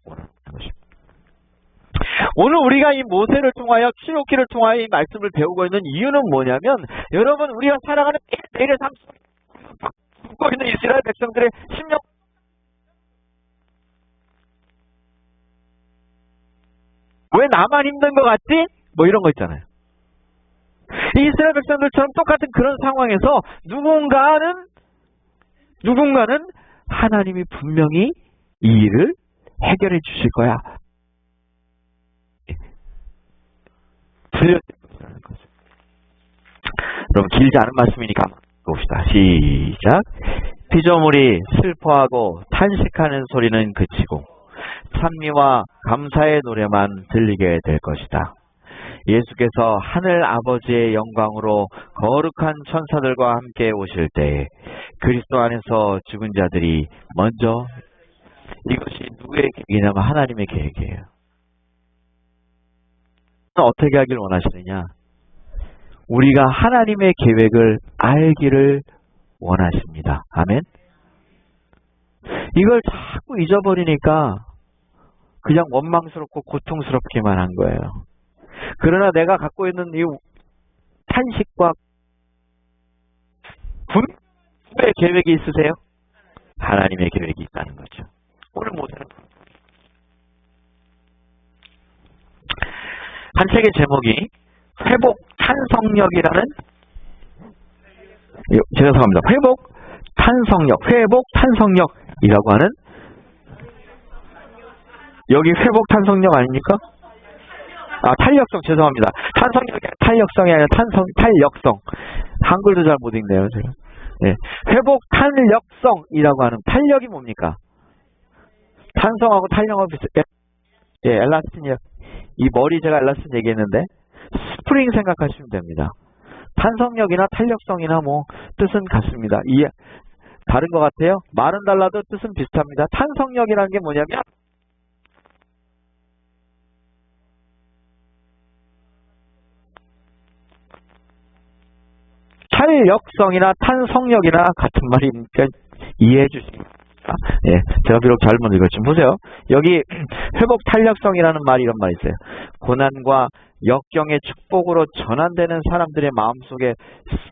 원하는 것입니다. 오늘 우리가 이 모세를 통하여 출애굽기를 통하여 이 말씀을 배우고 있는 이유는 뭐냐면 여러분 우리가 살아가는 매일의 삶 속에 죽고 있는 이스라엘 백성들의 심령 왜 나만 힘든 것 같지? 뭐 이런 거 있잖아요. 이스라엘 백성들처럼 똑같은 그런 상황에서 누군가는 하나님이 분명히 이 일을 해결해 주실 거야. 들려드릴 것이라는 거죠. 여러분 길지 않은 말씀이니까 봅시다. 시작. 피조물이 슬퍼하고 탄식하는 소리는 그치고 찬미와 감사의 노래만 들리게 될 것이다. 예수께서 하늘 아버지의 영광으로 거룩한 천사들과 함께 오실 때 그리스도 안에서 죽은 자들이 먼저 이것이 누구의 계획이냐면 하나님의 계획이에요. 어떻게 하길 원하시느냐? 우리가 하나님의 계획을 알기를 원하십니다. 아멘. 이걸 자꾸 잊어버리니까 그냥 원망스럽고 고통스럽기만 한 거예요. 그러나 내가 갖고 있는 이 탄식과 분명의 계획이 있으세요? 하나님의 계획이 있다는 거죠. 오늘 모세는 한 책의 제목이 회복 탄성력이라는, 죄송합니다. 회복 탄성력이라고 하는, 여기 회복 탄성력 아닙니까? 탄력성, 죄송합니다. 탄력성이 아니라 탄력성. 한글도 잘 못 읽네요, 제가. 네. 회복 탄력성이라고 하는, 탄력이 뭡니까? 탄성하고 탄력하고 비슷해. 예, 엘라스틴이요. 이 머리 제가 엘라스틴 얘기했는데, 스프링 생각하시면 됩니다. 탄성력이나 탄력성이나 뭐, 뜻은 같습니다. 다른 것 같아요? 말은 달라도 뜻은 비슷합니다. 탄성력이라는 게 뭐냐면, 탄력성이나 탄성력이나 같은 말이니까 이해해 주시기 바랍니다. 예, 제가 비록 잘못 읽었지만 보세요. 여기 회복 탄력성이라는 말이 이런 말이 있어요. 고난과 역경의 축복으로 전환되는 사람들의 마음속에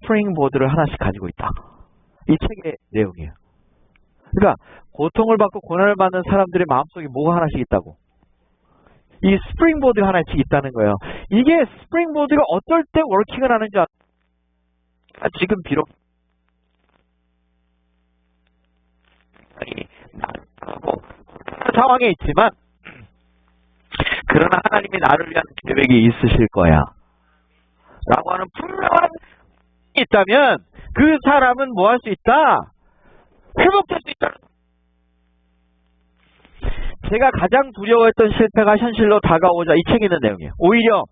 스프링보드를 하나씩 가지고 있다. 이 책의 내용이에요. 그러니까 고통을 받고 고난을 받는 사람들의 마음속에 뭐가 하나씩 있다고? 이 스프링보드가 하나씩 있다는 거예요. 이게 스프링보드가 어떨 때 워킹을 하는 줄 지금 비록 상황에 있지만 그러나 하나님이 나를 위한 계획이 있으실 거야 라고 하는 분명한 있다면 그 사람은 뭐 할 수 있다? 회복될 수 있다. 제가 가장 두려워했던 실패가 현실로 다가오자 이 책에 있는 내용이에요. 오히려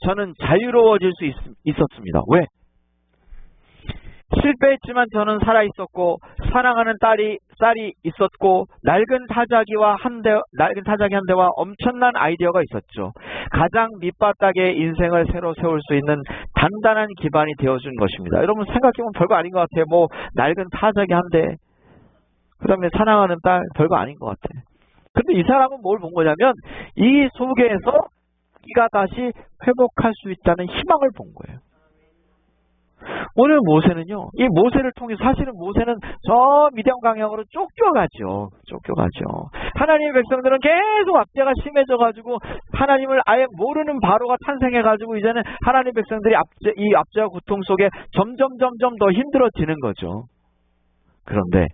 저는 자유로워질 수 있었습니다. 왜? 실패했지만 저는 살아있었고 사랑하는 쌀이 있었고 낡은 타자기 한 대와 엄청난 아이디어가 있었죠. 가장 밑바닥의 인생을 새로 세울 수 있는 단단한 기반이 되어준 것입니다. 여러분 생각해보면 별거 아닌 것 같아요. 뭐 낡은 타자기 한 대, 그 다음에 사랑하는 딸, 별거 아닌 것 같아요. 근데 이 사람은 뭘 본 거냐면 이 속에서 자기가 다시 회복할 수 있다는 희망을 본 거예요. 오늘 모세는요, 이 모세를 통해서 사실은 모세는 저 미디안 광야으로 쫓겨가죠. 하나님의 백성들은 계속 압제가 심해져가지고 하나님을 아예 모르는 바로가 탄생해가지고 이제는 하나님의 백성들이 이 압제와 고통 속에 점점 더 힘들어지는 거죠. 그런데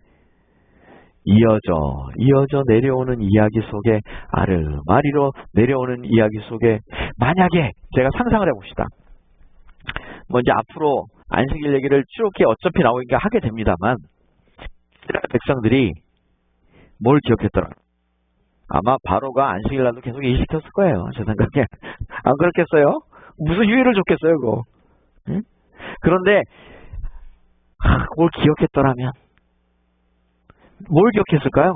이어져 내려오는 이야기 속에 아르마리로 내려오는 이야기 속에 만약에 제가 상상을 해봅시다. 뭐 이제 앞으로 안식일 얘기를 쭉 어차피 나오니까 하게 됩니다만 이스라엘 백성들이 뭘 기억했더라? 아마 바로가 안식일 날도 계속 일시켰을 거예요. 제 생각에. 안 그렇겠어요? 무슨 유의를 줬겠어요 그거. 응? 그런데 뭘 기억했더라면 뭘 기억했을까요?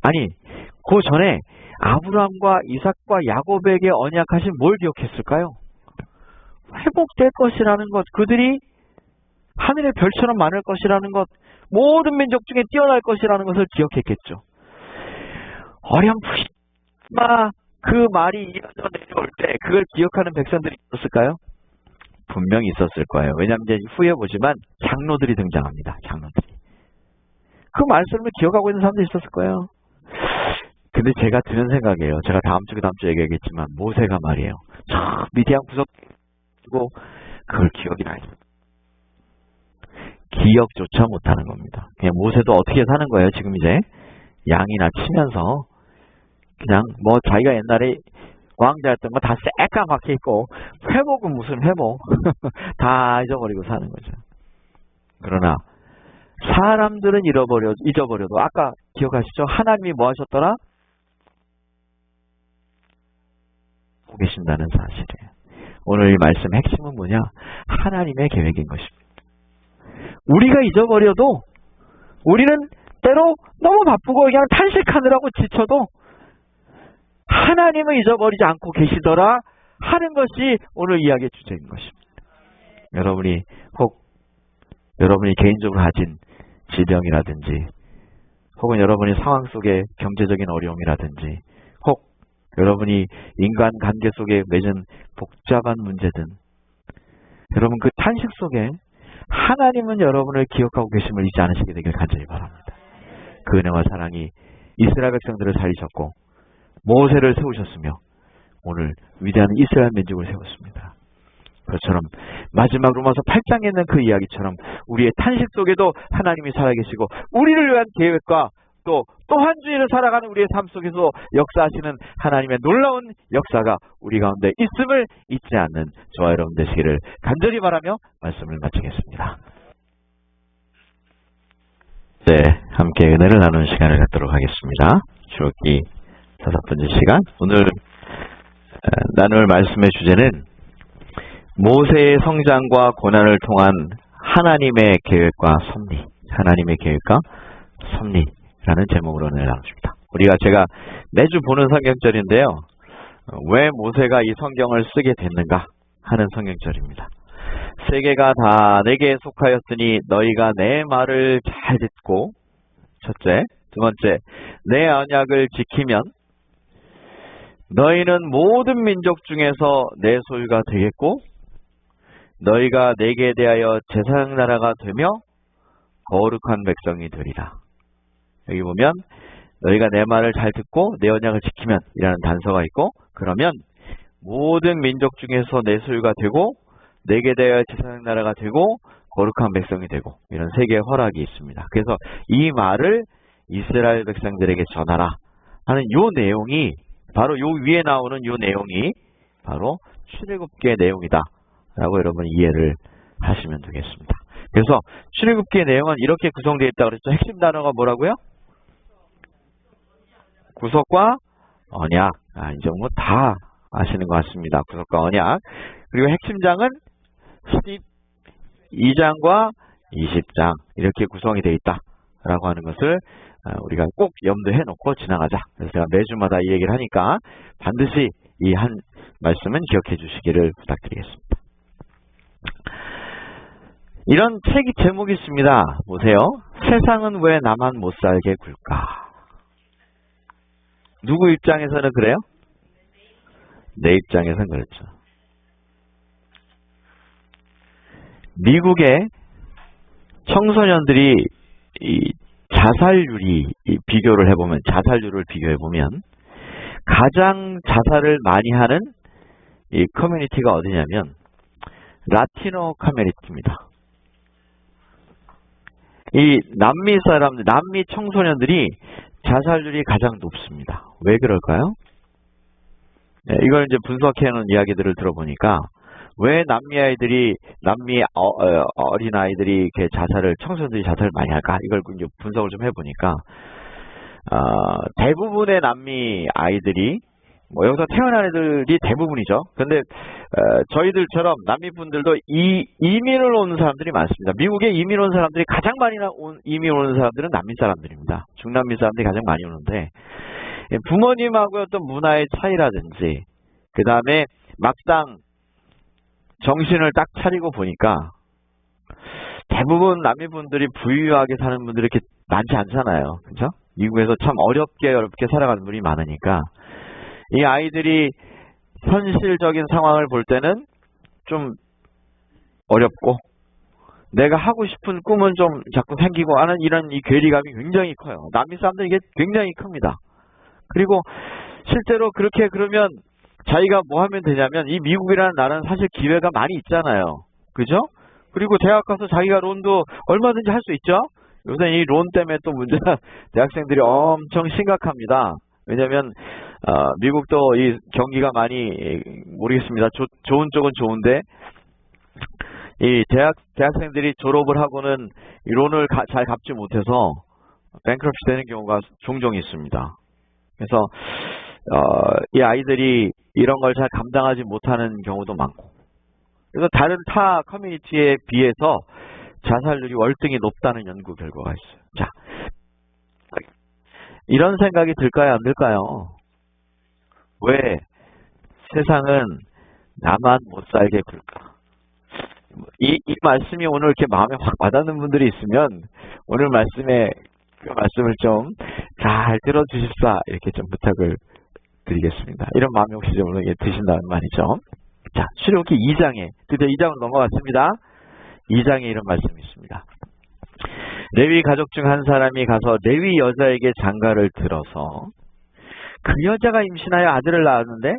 아니 그 전에 아브라함과 이삭과 야곱에게 언약하신 뭘 기억했을까요? 회복될 것이라는 것, 그들이 하늘의 별처럼 많을 것이라는 것, 모든 민족 중에 뛰어날 것이라는 것을 기억했겠죠. 어렴풋이나 그 말이 이어져 내려올 때 그걸 기억하는 백성들이 있었을까요? 분명히 있었을 거예요. 왜냐하면 이제 후에 보지만 장로들이 등장합니다. 장로들이. 그 말씀을 기억하고 있는 사람들이 있었을 거예요. 근데 제가 드는 생각이에요. 제가 다음 주에 얘기하겠지만 모세가 말이에요. 저 미디안 구석 그걸 기억이 나요. 기억조차 못하는 겁니다. 그냥 모세도 어떻게 사는 거예요? 지금 이제 양이나 치면서 그냥 뭐 자기가 옛날에 왕자였던 거 다 새까맣게 있고 회복은 무슨 회복 다 잊어버리고 사는 거죠. 그러나 사람들은 잊어버려도 아까 기억하시죠? 하나님이 뭐 하셨더라? 보고 계신다는 사실이에요. 오늘 이 말씀의 핵심은 뭐냐? 하나님의 계획인 것입니다. 우리가 잊어버려도 우리는 때로 너무 바쁘고 그냥 탄식하느라고 지쳐도 하나님을 잊어버리지 않고 계시더라 하는 것이 오늘 이야기의 주제인 것입니다. 여러분이 개인적으로 가진 질병이라든지 혹은 여러분이 상황 속에 경제적인 어려움이라든지 혹 여러분이 인간관계 속에 맺은 복잡한 문제든 여러분 그 탄식 속에 하나님은 여러분을 기억하고 계심을 잊지 않으시게 되길 간절히 바랍니다. 그 은혜와 사랑이 이스라엘 백성들을 살리셨고 모세를 세우셨으며 오늘 위대한 이스라엘 민족을 세웠습니다. 그것처럼 마지막 로마서 8장에 있는 그 이야기처럼 우리의 탄식 속에도 하나님이 살아계시고 우리를 위한 계획과 또 한 주일을 살아가는 우리의 삶 속에서 역사하시는 하나님의 놀라운 역사가 우리 가운데 있음을 잊지 않는 저와 여러분 되시기를 간절히 바라며 말씀을 마치겠습니다. 네, 함께 은혜를 나누는 시간을 갖도록 하겠습니다. 출애굽기 5번째 시간. 오늘 나눌 말씀의 주제는 모세의 성장과 고난을 통한 하나님의 계획과 섭리, 하나님의 계획과 섭리라는 제목으로 은혜를 나눕니다. 제가 매주 보는 성경절인데요. 왜 모세가 이 성경을 쓰게 됐는가 하는 성경절입니다. 세계가 다 내게 속하였으니 너희가 내 말을 잘 듣고, 첫째, 두 번째, 내 언약을 지키면 너희는 모든 민족 중에서 내 소유가 되겠고 너희가 내게 대하여 제사장 나라가 되며 거룩한 백성이 되리라. 여기 보면 너희가 내 말을 잘 듣고 내 언약을 지키면 이라는 단서가 있고, 그러면 모든 민족 중에서 내 소유가 되고 내게 대하여 제사장 나라가 되고 거룩한 백성이 되고, 이런 세 개의 허락이 있습니다. 그래서 이 말을 이스라엘 백성들에게 전하라 하는 요 내용이, 바로 요 위에 나오는 요 내용이 바로 출애굽기의 내용이다 라고 여러분 이해를 하시면 되겠습니다. 그래서 출애굽기의 내용은 이렇게 구성되어 있다고 그랬죠. 핵심 단어가 뭐라고요? 구속과 언약. 이제 뭐 다 아시는 것 같습니다. 구속과 언약. 그리고 핵심장은 12장과 20장 이렇게 구성이 되어 있다라고 하는 것을 우리가 꼭 염두해 놓고 지나가자. 그래서 제가 매주마다 이 얘기를 하니까 반드시 이 한 말씀은 기억해 주시기를 부탁드리겠습니다. 이런 책이 제목이 있습니다. 보세요. 세상은 왜 나만 못 살게 굴까? 누구 입장에서는 그래요? 내 입장에서는 그렇죠. 미국의 청소년들이 이 자살률이 비교를 해보면, 자살률을 비교해보면 가장 자살을 많이 하는 이 커뮤니티가 어디냐면 라티노 커뮤니티입니다. 이 남미 사람들, 남미 청소년들이 자살률이 가장 높습니다. 왜 그럴까요? 네, 이걸 이제 분석해놓은 이야기들을 들어보니까 왜 남미 아이들이, 남미 어린 아이들이 이렇게 청소년들이 자살을 많이 할까? 이걸 이제 분석을 좀 해보니까 대부분의 남미 아이들이, 뭐 여기서 태어난 애들이 대부분이죠. 근데 저희들처럼 남미 분들도 이민을 온 사람들이 많습니다. 미국에 이민 온 사람들이 가장 많이 이민 오는 사람들은 남미 사람들입니다. 중남미 사람들이 가장 많이 오는데, 부모님하고의 어떤 문화의 차이라든지, 그 다음에 막상 정신을 딱 차리고 보니까 대부분 남미 분들이 부유하게 사는 분들이 이렇게 많지 않잖아요. 그렇죠? 미국에서 참 어렵게 살아가는 분이 많으니까 이 아이들이 현실적인 상황을 볼 때는 좀 어렵고, 내가 하고 싶은 꿈은 좀 자꾸 생기고 하는 이런 이 괴리감이 굉장히 커요. 남미 사람들은 이게 굉장히 큽니다. 그리고 실제로 그렇게 그러면 자기가 뭐 하면 되냐면, 이 미국이라는 나라는 사실 기회가 많이 있잖아요. 그죠? 그리고 대학 가서 자기가 론도 얼마든지 할 수 있죠? 요새 이 론 때문에 또 문제가 대학생들이 엄청 심각합니다. 왜냐면 미국도 이 경기가 많이, 모르겠습니다. 좋은 쪽은 좋은데 이 대학생들이 졸업을 하고는 이 론을 잘 갚지 못해서 뱅크럽시 되는 경우가 종종 있습니다. 그래서 이 아이들이 이런 걸 잘 감당하지 못하는 경우도 많고, 그래서 다른 타 커뮤니티에 비해서 자살률이 월등히 높다는 연구 결과가 있어요. 자, 이런 생각이 들까요, 안 들까요? 왜 세상은 나만 못 살게 굴까? 이 말씀이 오늘 이렇게 마음에 확 와닿는 분들이 있으면 오늘 말씀을 좀 잘 들어주십사, 이렇게 좀 부탁을 드리겠습니다. 이런 마음이 혹시 좀 오늘 드신다는 말이죠. 자, 출애굽기 2장에, 드디어 2장으로 넘어갔습니다. 2장에 이런 말씀이 있습니다. 레위 가족 중 한 사람이 가서 레위 여자에게 장가를 들어서 그 여자가 임신하여 아들을 낳았는데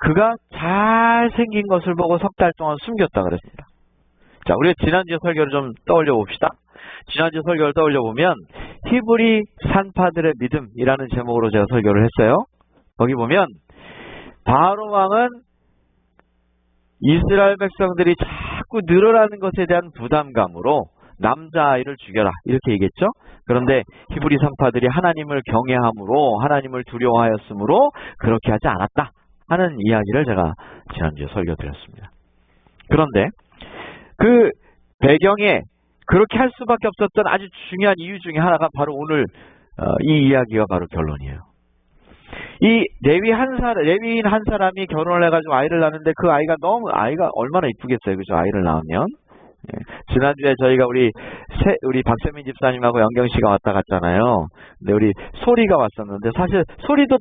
그가 잘생긴 것을 보고 석 달 동안 숨겼다 그랬습니다. 자, 우리가 지난주에 설교를 좀 떠올려 봅시다. 지난주 설교를 떠올려 보면 히브리 산파들의 믿음이라는 제목으로 제가 설교를 했어요. 거기 보면 바로 왕은 이스라엘 백성들이 자꾸 늘어나는 것에 대한 부담감으로 남자아이를 죽여라 이렇게 얘기했죠. 그런데 히브리 산파들이 하나님을 경외함으로 하나님을 두려워하였으므로 그렇게 하지 않았다 하는 이야기를 제가 지난주에 설교 드렸습니다. 그런데 그 배경에 그렇게 할 수밖에 없었던 아주 중요한 이유 중에 하나가 바로 오늘 이 이야기가 바로 결론이에요. 이 레위인 한 사람이 결혼을 해가지고 아이를 낳는데 그 아이가 얼마나 이쁘겠어요, 그죠? 아이를 낳으면. 예. 지난주에 저희가 우리 박세민 집사님하고 영경 씨가 왔다 갔잖아요. 근데 우리 소리가 왔었는데 사실 소리도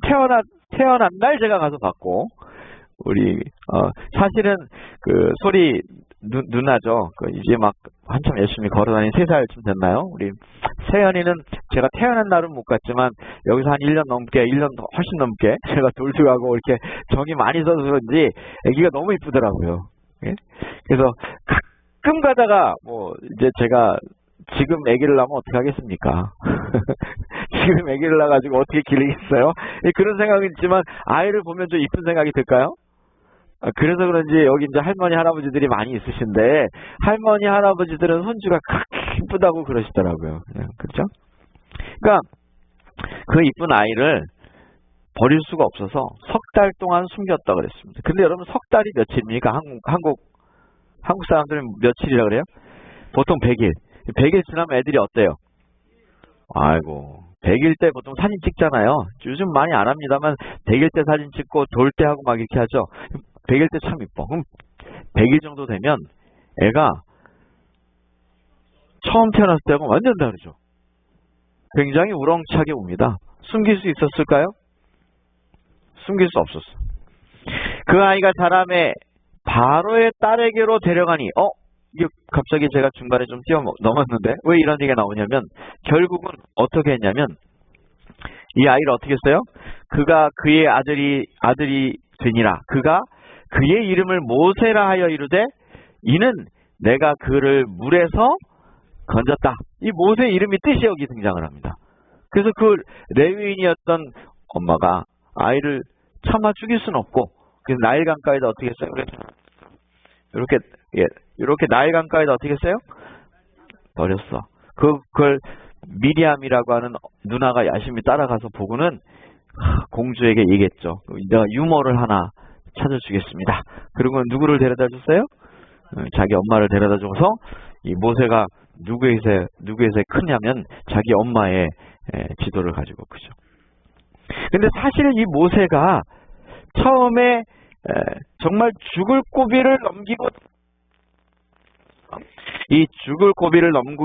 태어난 날 제가 가서 봤고 사실은 그 소리 누나죠. 이제 막 한참 열심히 걸어다니는 3살쯤 됐나요? 우리 세연이는 제가 태어난 날은 못 갔지만 여기서 한 1년 훨씬 넘게 제가 돌수하고 이렇게 정이 많이 서서 그런지 애기가 너무 이쁘더라고요. 예? 그래서 가끔 가다가 이제 제가 지금 애기를 낳으면 어떻게 하겠습니까? 지금 애기를 낳아가지고 어떻게 기르겠어요? 그런 생각은 있지만 아이를 보면 좀 이쁜 생각이 들까요? 그래서 그런지 여기 이제 할머니 할아버지들이 많이 있으신데 할머니 할아버지들은 손주가 그렇게 이쁘다고 그러시더라고요. 그렇죠? 그러니까 그 이쁜 아이를 버릴 수가 없어서 석 달 동안 숨겼다 그랬습니다. 근데 여러분 석 달이 며칠입니까? 한국 사람들은 며칠이라 그래요? 보통 100일. 100일 지나면 애들이 어때요? 아이고 100일 때 보통 사진 찍잖아요. 요즘 많이 안 합니다만 100일 때 사진 찍고 돌 때 하고 막 이렇게 하죠. 100일 때 참 이뻐. 그럼 100일 정도 되면 애가 처음 태어났을 때하고 완전 다르죠. 굉장히 우렁차게 옵니다. 숨길 수 있었을까요? 숨길 수 없었어. 그 아이가 자라매 바로의 딸에게로 데려가니 이게 갑자기 제가 중간에 좀 뛰어넘었는데 왜 이런 얘기가 나오냐면 결국은 어떻게 했냐면 이 아이를 어떻게 했어요? 그가 그의 아들이 되니라. 그가 그의 이름을 모세라 하여 이르되 이는 내가 그를 물에서 건졌다. 이 모세의 이름이 뜻이 여기 등장을 합니다. 그래서 그 레위인이었던 엄마가 아이를 차마 죽일 수는 없고 그래서 나일 강가에다 어떻게 했어요? 이렇게 나일 강가에다 어떻게 했어요? 버렸어. 그걸 미리암이라고 하는 누나가 야심히 따라가서 보고는 공주에게 얘기했죠. 내가 유머를 하나 찾아주겠습니다. 그리고 누구를 데려다 줬어요? 자기 엄마를 데려다 줘서 이 모세가 누구에서 크냐면 자기 엄마의 지도를 가지고 크죠. 근데 사실 이 모세가 처음에 정말 죽을 고비를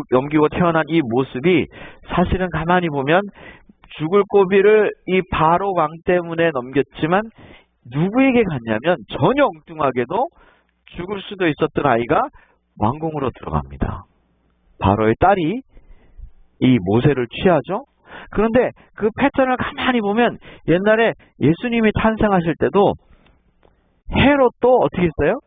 넘기고 태어난 이 모습이 사실은 가만히 보면 죽을 고비를 이 바로 왕 때문에 넘겼지만 누구에게 갔냐면 전혀 엉뚱하게도 죽을 수도 있었던 아이가 왕궁으로 들어갑니다. 바로의 딸이 이 모세를 취하죠. 그런데 그 패턴을 가만히 보면 옛날에 예수님이 탄생하실 때도 헤롯도 어떻게 했어요?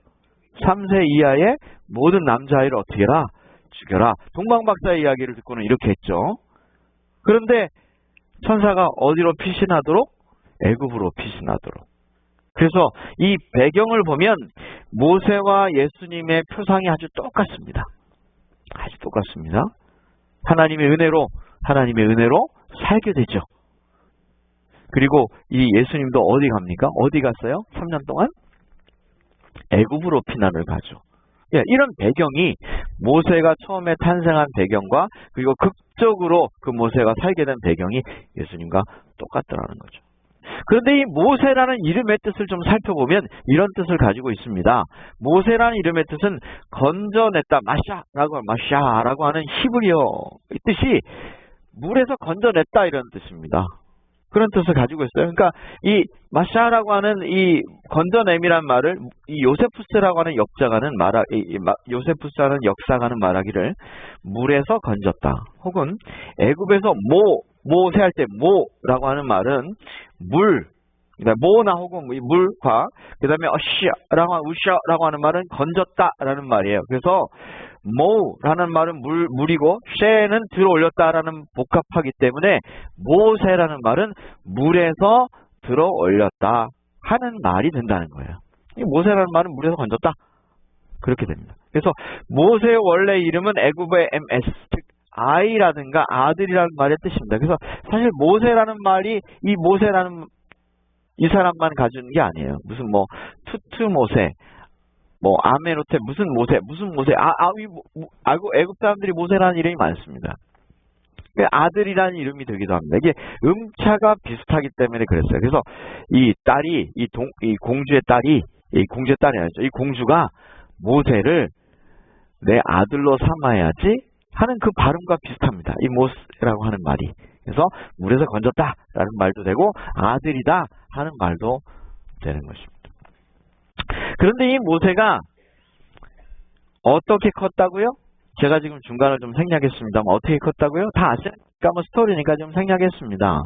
3세 이하의 모든 남자아이를 어떻게 해라? 죽여라. 동방박사의 이야기를 듣고는 이렇게 했죠. 그런데 천사가 어디로 피신하도록? 애굽으로 피신하도록. 그래서 이 배경을 보면 모세와 예수님의 표상이 아주 똑같습니다. 아주 똑같습니다. 하나님의 은혜로 살게 되죠. 그리고 이 예수님도 어디 갑니까? 어디 갔어요? 3년 동안? 애굽으로 피난을 가죠. 이런 배경이 모세가 처음에 탄생한 배경과 그리고 극적으로 그 모세가 살게 된 배경이 예수님과 똑같더라는 거죠. 그런데 이 모세라는 이름의 뜻을 좀 살펴보면 이런 뜻을 가지고 있습니다. 모세라는 이름의 뜻은 건져냈다, 마샤라고 하는 히브리어 뜻이 물에서 건져냈다 이런 뜻입니다. 그런 뜻을 가지고 있어요. 그러니까 이 마샤라고 하는 이 건져냄이란 말을 이 요세푸스라고 하는 요세푸스라는 역사가는 말하기를 물에서 건졌다. 혹은 애굽에서 모세할 때 모라고 하는 말은 물 뭐 나오고 물과 그다음에 우샤라고 하는 말은 건졌다라는 말이에요. 그래서 모라는 말은 물이고 쉐는 들어 올렸다라는 복합하기 때문에 모세라는 말은 물에서 들어 올렸다 하는 말이 된다는 거예요. 이 모세라는 말은 물에서 건졌다. 그렇게 됩니다. 그래서 모세의 원래 이름은 애굽의 MS, 즉 아이라든가 아들이라는 말의 뜻입니다. 그래서 사실 모세라는 말이 이 모세라는 이 사람만 가진 게 아니에요. 무슨 뭐 투트 모세, 뭐 아메노테 무슨 모세 애굽 사람들이 모세라는 이름이 많습니다. 아들이라는 이름이 되기도 합니다. 이게 음차가 비슷하기 때문에 그랬어요. 그래서 이 딸이 이 공주의 딸이 아니죠. 이 공주가 모세를 내 아들로 삼아야지 하는 그 발음과 비슷합니다. 이 모세라고 하는 말이. 그래서 물에서 건졌다라는 말도 되고 아들이다 하는 말도 되는 것입니다. 그런데 이 모세가 어떻게 컸다고요? 제가 지금 중간을 좀 생략했습니다만 어떻게 컸다고요? 다 아시니까 뭐 스토리니까 좀 생략했습니다.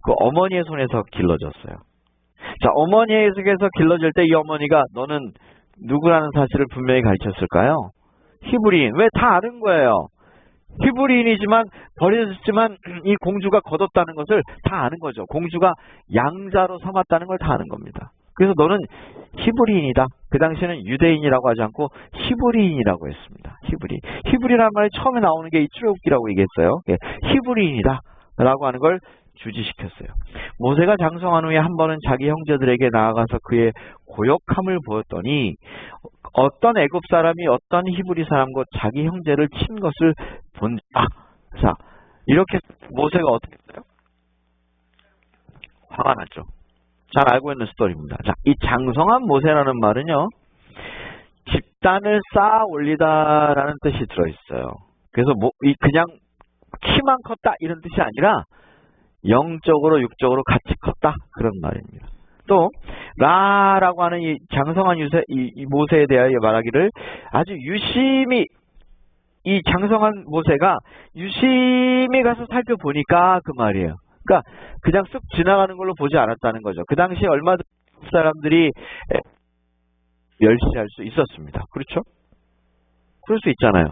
그 어머니의 손에서 길러졌어요. 자, 어머니의 손에서 길러질 때 이 어머니가 너는 누구라는 사실을 분명히 가르쳤을까요? 히브리인. 왜 다 아는 거예요. 히브리인이지만 버려졌지만 이 공주가 거뒀다는 것을 다 아는 거죠. 공주가 양자로 삼았다는 걸 다 아는 겁니다. 그래서 너는 히브리인이다. 그 당시에는 유대인이라고 하지 않고 히브리인이라고 했습니다. 히브리라는 말이 처음에 나오는 게 이 출애굽기라고 얘기했어요. 히브리인이다 라고 하는 걸 주지시켰어요. 모세가 장성한 후에 한 번은 자기 형제들에게 나아가서 그의 고역함을 보였더니 어떤 애굽 사람이 어떤 히브리 사람과 자기 형제를 친 것을 본다. 자, 이렇게 모세가 어떻게 했어요? 화가 났죠. 잘 알고 있는 스토리입니다. 자, 이 장성한 모세라는 말은요, 집단을 쌓아 올리다라는 뜻이 들어있어요. 그래서 그냥 키만 컸다 이런 뜻이 아니라 영적으로 육적으로 같이 컸다 그런 말입니다. 또 라라고 하는 이 장성한 이 모세에 대하여 말하기를 아주 유심히 이 장성한 모세가 유심히 가서 살펴보니까 그 말이에요. 그러니까 그냥 쓱 지나가는 걸로 보지 않았다는 거죠. 그 당시에 얼마든지 사람들이 멸시할 수 있었습니다. 그렇죠? 그럴 수 있잖아요.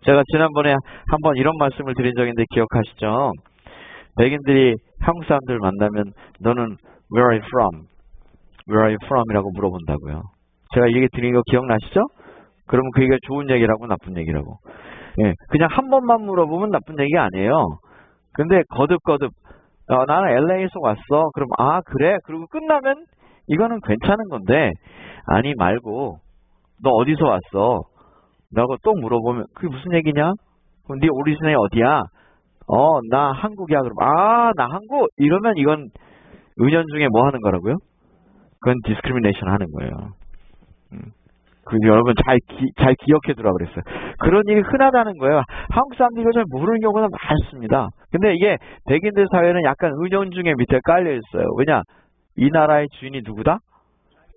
제가 지난번에 한번 이런 말씀을 드린 적이 있는데 기억하시죠? 백인들이 한국 사람들 만나면 너는 Where are you from? Where are you from? 이라고 물어본다고요. 제가 이 얘기 드린 거 기억나시죠? 그러면 그 얘기가 좋은 얘기라고 나쁜 얘기라고. 예, 그냥 한 번만 물어보면 나쁜 얘기가 아니에요. 근데 거듭거듭 나는 LA에서 왔어. 그럼 아 그래? 그리고 끝나면 이거는 괜찮은 건데 아니 말고 너 어디서 왔어? 라고 또 물어보면 그게 무슨 얘기냐? 그럼 네 오리지널이 어디야? 나 한국이야. 그럼 나 한국? 이러면 이건 은연중에 뭐 하는 거라고요? 그건 디스크리미네이션 하는 거예요. 그리고 여러분 잘 기억해 두라 그랬어요. 그런 일이 흔하다는 거예요. 한국 사람들이 이걸 잘 모르는 경우가 많습니다. 근데 이게 백인들 사회는 약간 은연중에 밑에 깔려 있어요. 왜냐? 이 나라의 주인이 누구다?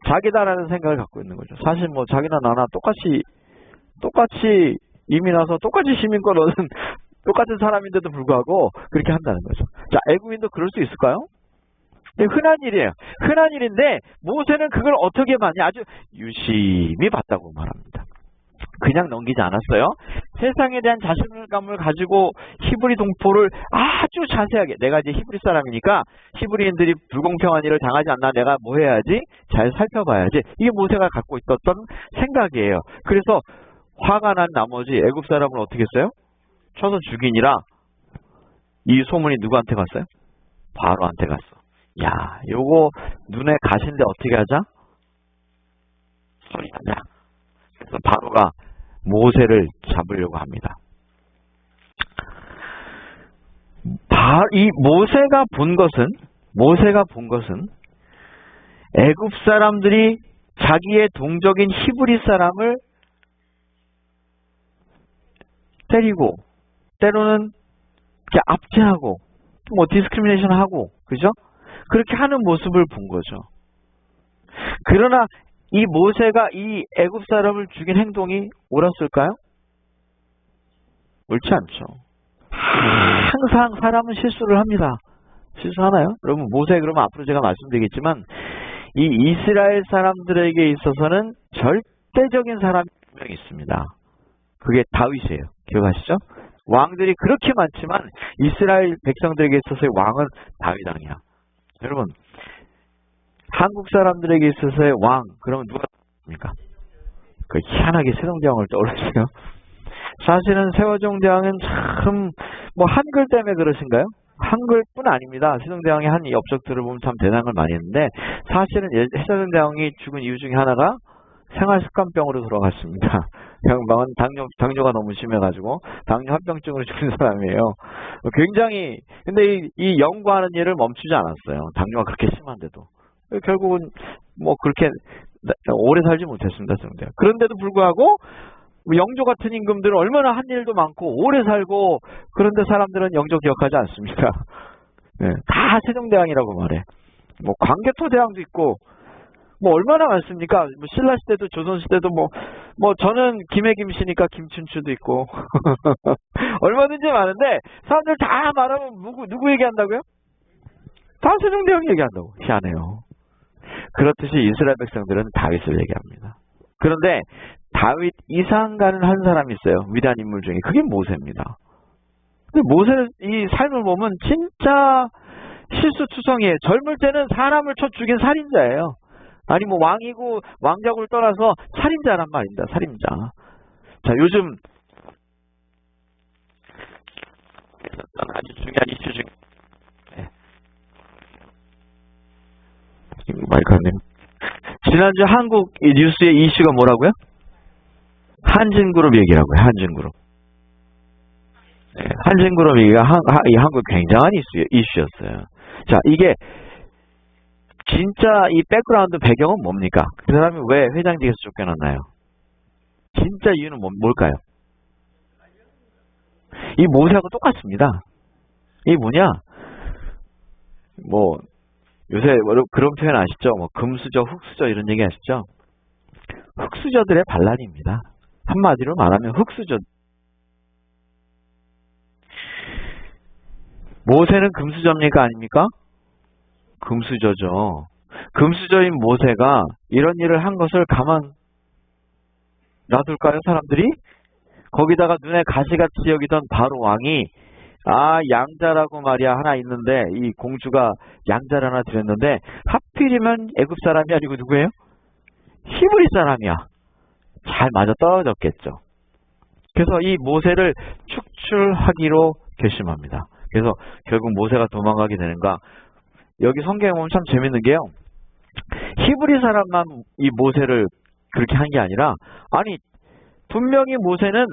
자기다라는 생각을 갖고 있는 거죠. 사실 뭐 자기나 나나 똑같이 이민 와서 똑같이 시민권 얻은 똑같은 사람인데도 불구하고 그렇게 한다는 거죠. 자, 애국인도 그럴 수 있을까요? 네, 흔한 일이에요. 흔한 일인데 모세는 그걸 어떻게 봤냐? 아주 유심히 봤다고 말합니다. 그냥 넘기지 않았어요. 세상에 대한 자신감을 가지고 히브리 동포를 아주 자세하게 내가 이제 히브리 사람이니까 히브리인들이 불공평한 일을 당하지 않나 내가 뭐 해야지? 잘 살펴봐야지. 이게 모세가 갖고 있었던 생각이에요. 그래서 화가 난 나머지 애굽 사람을 어떻게 했어요? 쳐서 죽이니라 이 소문이 누구한테 갔어요? 바로한테 갔어. 야, 요거 눈에 가신데 어떻게 하자? 소리 나냐? 그래서 바로가 모세를 잡으려고 합니다. 이 모세가 본 것은 애굽 사람들이 자기의 동족인 히브리 사람을 때리고 때로는 압제하고 뭐 디스크리미네이션 하고 그죠? 그렇게 하는 모습을 본 거죠. 그러나 이 모세가 이 애굽 사람을 죽인 행동이 옳았을까요? 옳지 않죠. 항상 사람은 실수를 합니다. 실수하나요? 여러분 모세 그러면 앞으로 제가 말씀드리겠지만 이 이스라엘 사람들에게 있어서는 절대적인 사람이 한 명 있습니다. 그게 다윗이에요. 기억하시죠? 왕들이 그렇게 많지만 이스라엘 백성들에게 있어서의 왕은 다윗 왕이야. 여러분 한국 사람들에게 있어서의 왕 그러면 누가 입니까? 그 희한하게 세종대왕을 떠올렸어요. 사실은 세종대왕은 참 뭐 한글 때문에 그러신가요? 한글뿐 아닙니다. 세종대왕의 한 업적들을 보면 참 대단한 걸 많이 했는데 사실은 세종대왕이 죽은 이유 중에 하나가 생활습관병으로 돌아갔습니다. 양반은 당뇨가 너무 심해가지고 당뇨 합병증으로 죽은 사람이에요. 굉장히 근데 이 연구하는 일을 멈추지 않았어요. 당뇨가 그렇게 심한데도 결국은 뭐 그렇게 오래 살지 못했습니다. 세종대왕. 그런데도 불구하고 영조 같은 임금들은 얼마나 한 일도 많고 오래 살고 그런데 사람들은 영조 기억하지 않습니다. 네, 다 세종대왕이라고 말해. 뭐 광개토대왕도 있고 뭐 얼마나 많습니까? 뭐 신라 시대도 조선 시대도 뭐 저는 김해김씨니까 김춘추도 있고 얼마든지 많은데 사람들 다 말하면 누구 얘기한다고요? 다 세종대왕 얘기한다고. 희한해요. 그렇듯이 이스라엘 백성들은 다윗을 얘기합니다. 그런데 다윗 이상 가는 한 사람이 있어요. 위대한 인물 중에. 그게 모세입니다. 근데 모세는 이 삶을 보면 진짜 실수투성이에요. 젊을 때는 사람을 쳐 죽인 살인자예요. 아니 뭐 왕이고 왕자고를 떠나서 살인자란 말입니다. 살인자. 자 요즘 아주 중요한 이슈 중에 마이크 안 되네. 지난주 한국 뉴스의 이슈가 뭐라고요? 한진그룹 얘기라고요. 한진그룹. 네, 한진그룹 얘기가 이 한국 굉장한 이슈였어요. 자 이게 진짜 이 백그라운드 배경은 뭡니까? 그 사람이 왜 회장직에서 쫓겨났나요? 진짜 이유는 뭘까요? 이 모세하고 똑같습니다. 이게 뭐냐? 뭐 요새 그런 표현 아시죠? 뭐 금수저, 흑수저 이런 얘기 아시죠? 흑수저들의 반란입니다. 한마디로 말하면 흑수저. 모세는 금수저입니까? 아닙니까? 금수저죠. 금수저인 모세가 이런 일을 한 것을 가만 놔둘까요, 사람들이? 거기다가 눈에 가시같이 여기던 바로 왕이 양자라고 말이야 하나 있는데 이 공주가 양자를 하나 드렸는데 하필이면 애굽 사람이 아니고 누구예요? 히브리 사람이야. 잘 맞아 떨어졌겠죠. 그래서 이 모세를 축출하기로 결심합니다. 그래서 결국 모세가 도망가게 되는가? 여기 성경에 보면 참 재밌는 게요. 히브리 사람만 이 모세를 그렇게 한 게 아니라 분명히 모세는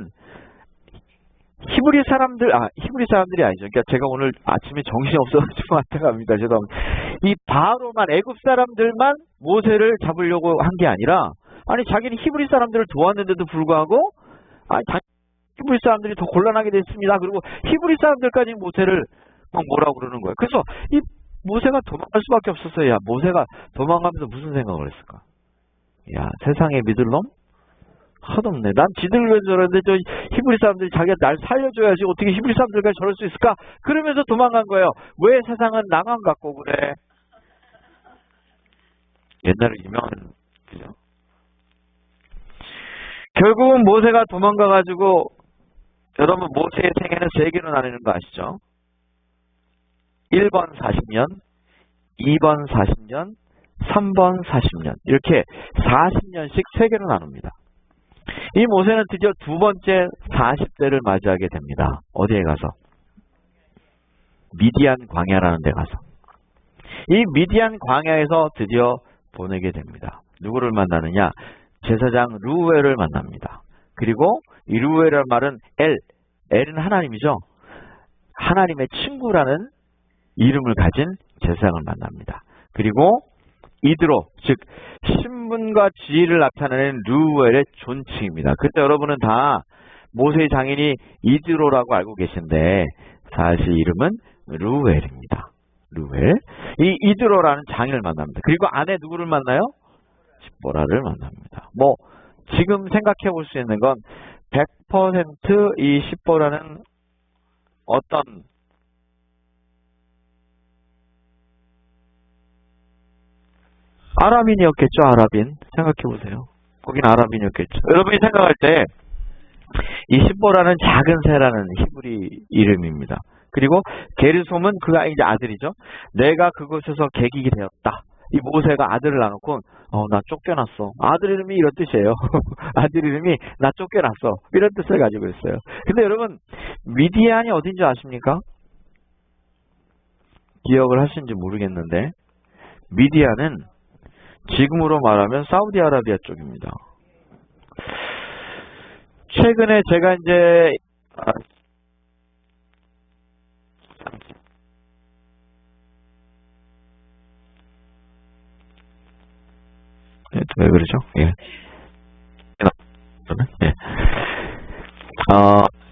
히브리 사람들이 아니죠. 그러니까 제가 오늘 아침에 정신이 없어가지고 왔다 갑니다. 죄송합니다. 이 바로만 애굽 사람들만 모세를 잡으려고 한 게 아니라 자기는 히브리 사람들을 도왔는데도 불구하고 히브리 사람들이 더 곤란하게 됐습니다. 그리고 히브리 사람들까지 모세를 막 뭐라고 그러는 거예요. 그래서 이 모세가 도망갈 수밖에 없었어요. 야, 모세가 도망가면서 무슨 생각을 했을까? 야, 세상에 믿을 놈? 헛없네. 난 지들 왜 저러는데 저 히브리 사람들이 자기가 날 살려줘야지 어떻게 히브리 사람들까지 저럴 수 있을까? 그러면서 도망간 거예요. 왜 세상은 나만 갖고 그래? 옛날에 유명한 그죠? 결국은 모세가 도망가가지고 여러분 모세의 생애는 3개로 나뉘는 거 아시죠? 1번 40년, 2번 40년, 3번 40년 이렇게 40년씩 3개로 나눕니다. 이 모세는 드디어 두 번째 40대를 맞이하게 됩니다. 어디에 가서? 미디안 광야라는 데 가서. 이 미디안 광야에서 드디어 보내게 됩니다. 누구를 만나느냐? 제사장 르우엘을 만납니다. 그리고 이 르우엘이라는 말은 엘은 하나님이죠. 하나님의 친구라는 이름을 가진 제사장을 만납니다. 그리고 이드로, 즉 신분과 지위를 나타내는 르우엘의 존칭입니다. 그때 여러분은 다 모세의 장인이 이드로라고 알고 계신데 사실 이름은 르우엘입니다. 르우엘. 이 이드로라는 장인을 만납니다. 그리고 아내 누구를 만나요? 십보라를 만납니다. 뭐 지금 생각해 볼 수 있는 건 100% 이 십보라는 어떤 아랍인이었겠죠, 아랍인. 생각해보세요. 거긴 아랍인이었겠죠. 여러분이 생각할 때, 이 십보라는 작은 새라는 히브리 이름입니다. 그리고 게르솜은 그가 이제 아들이죠. 내가 그곳에서 객이 되었다. 이 모세가 아들을 낳아놓고 나 쫓겨났어. 아들 이름이 이런 뜻이에요. 아들 이름이 나 쫓겨났어. 이런 뜻을 가지고 있어요. 근데 여러분 미디안이 어딘지 아십니까? 기억을 하시는지 모르겠는데 미디안은 지금으로 말하면 사우디아라비아 쪽입니다. 최근에 제가 이제 왜 그러죠? 예. 예.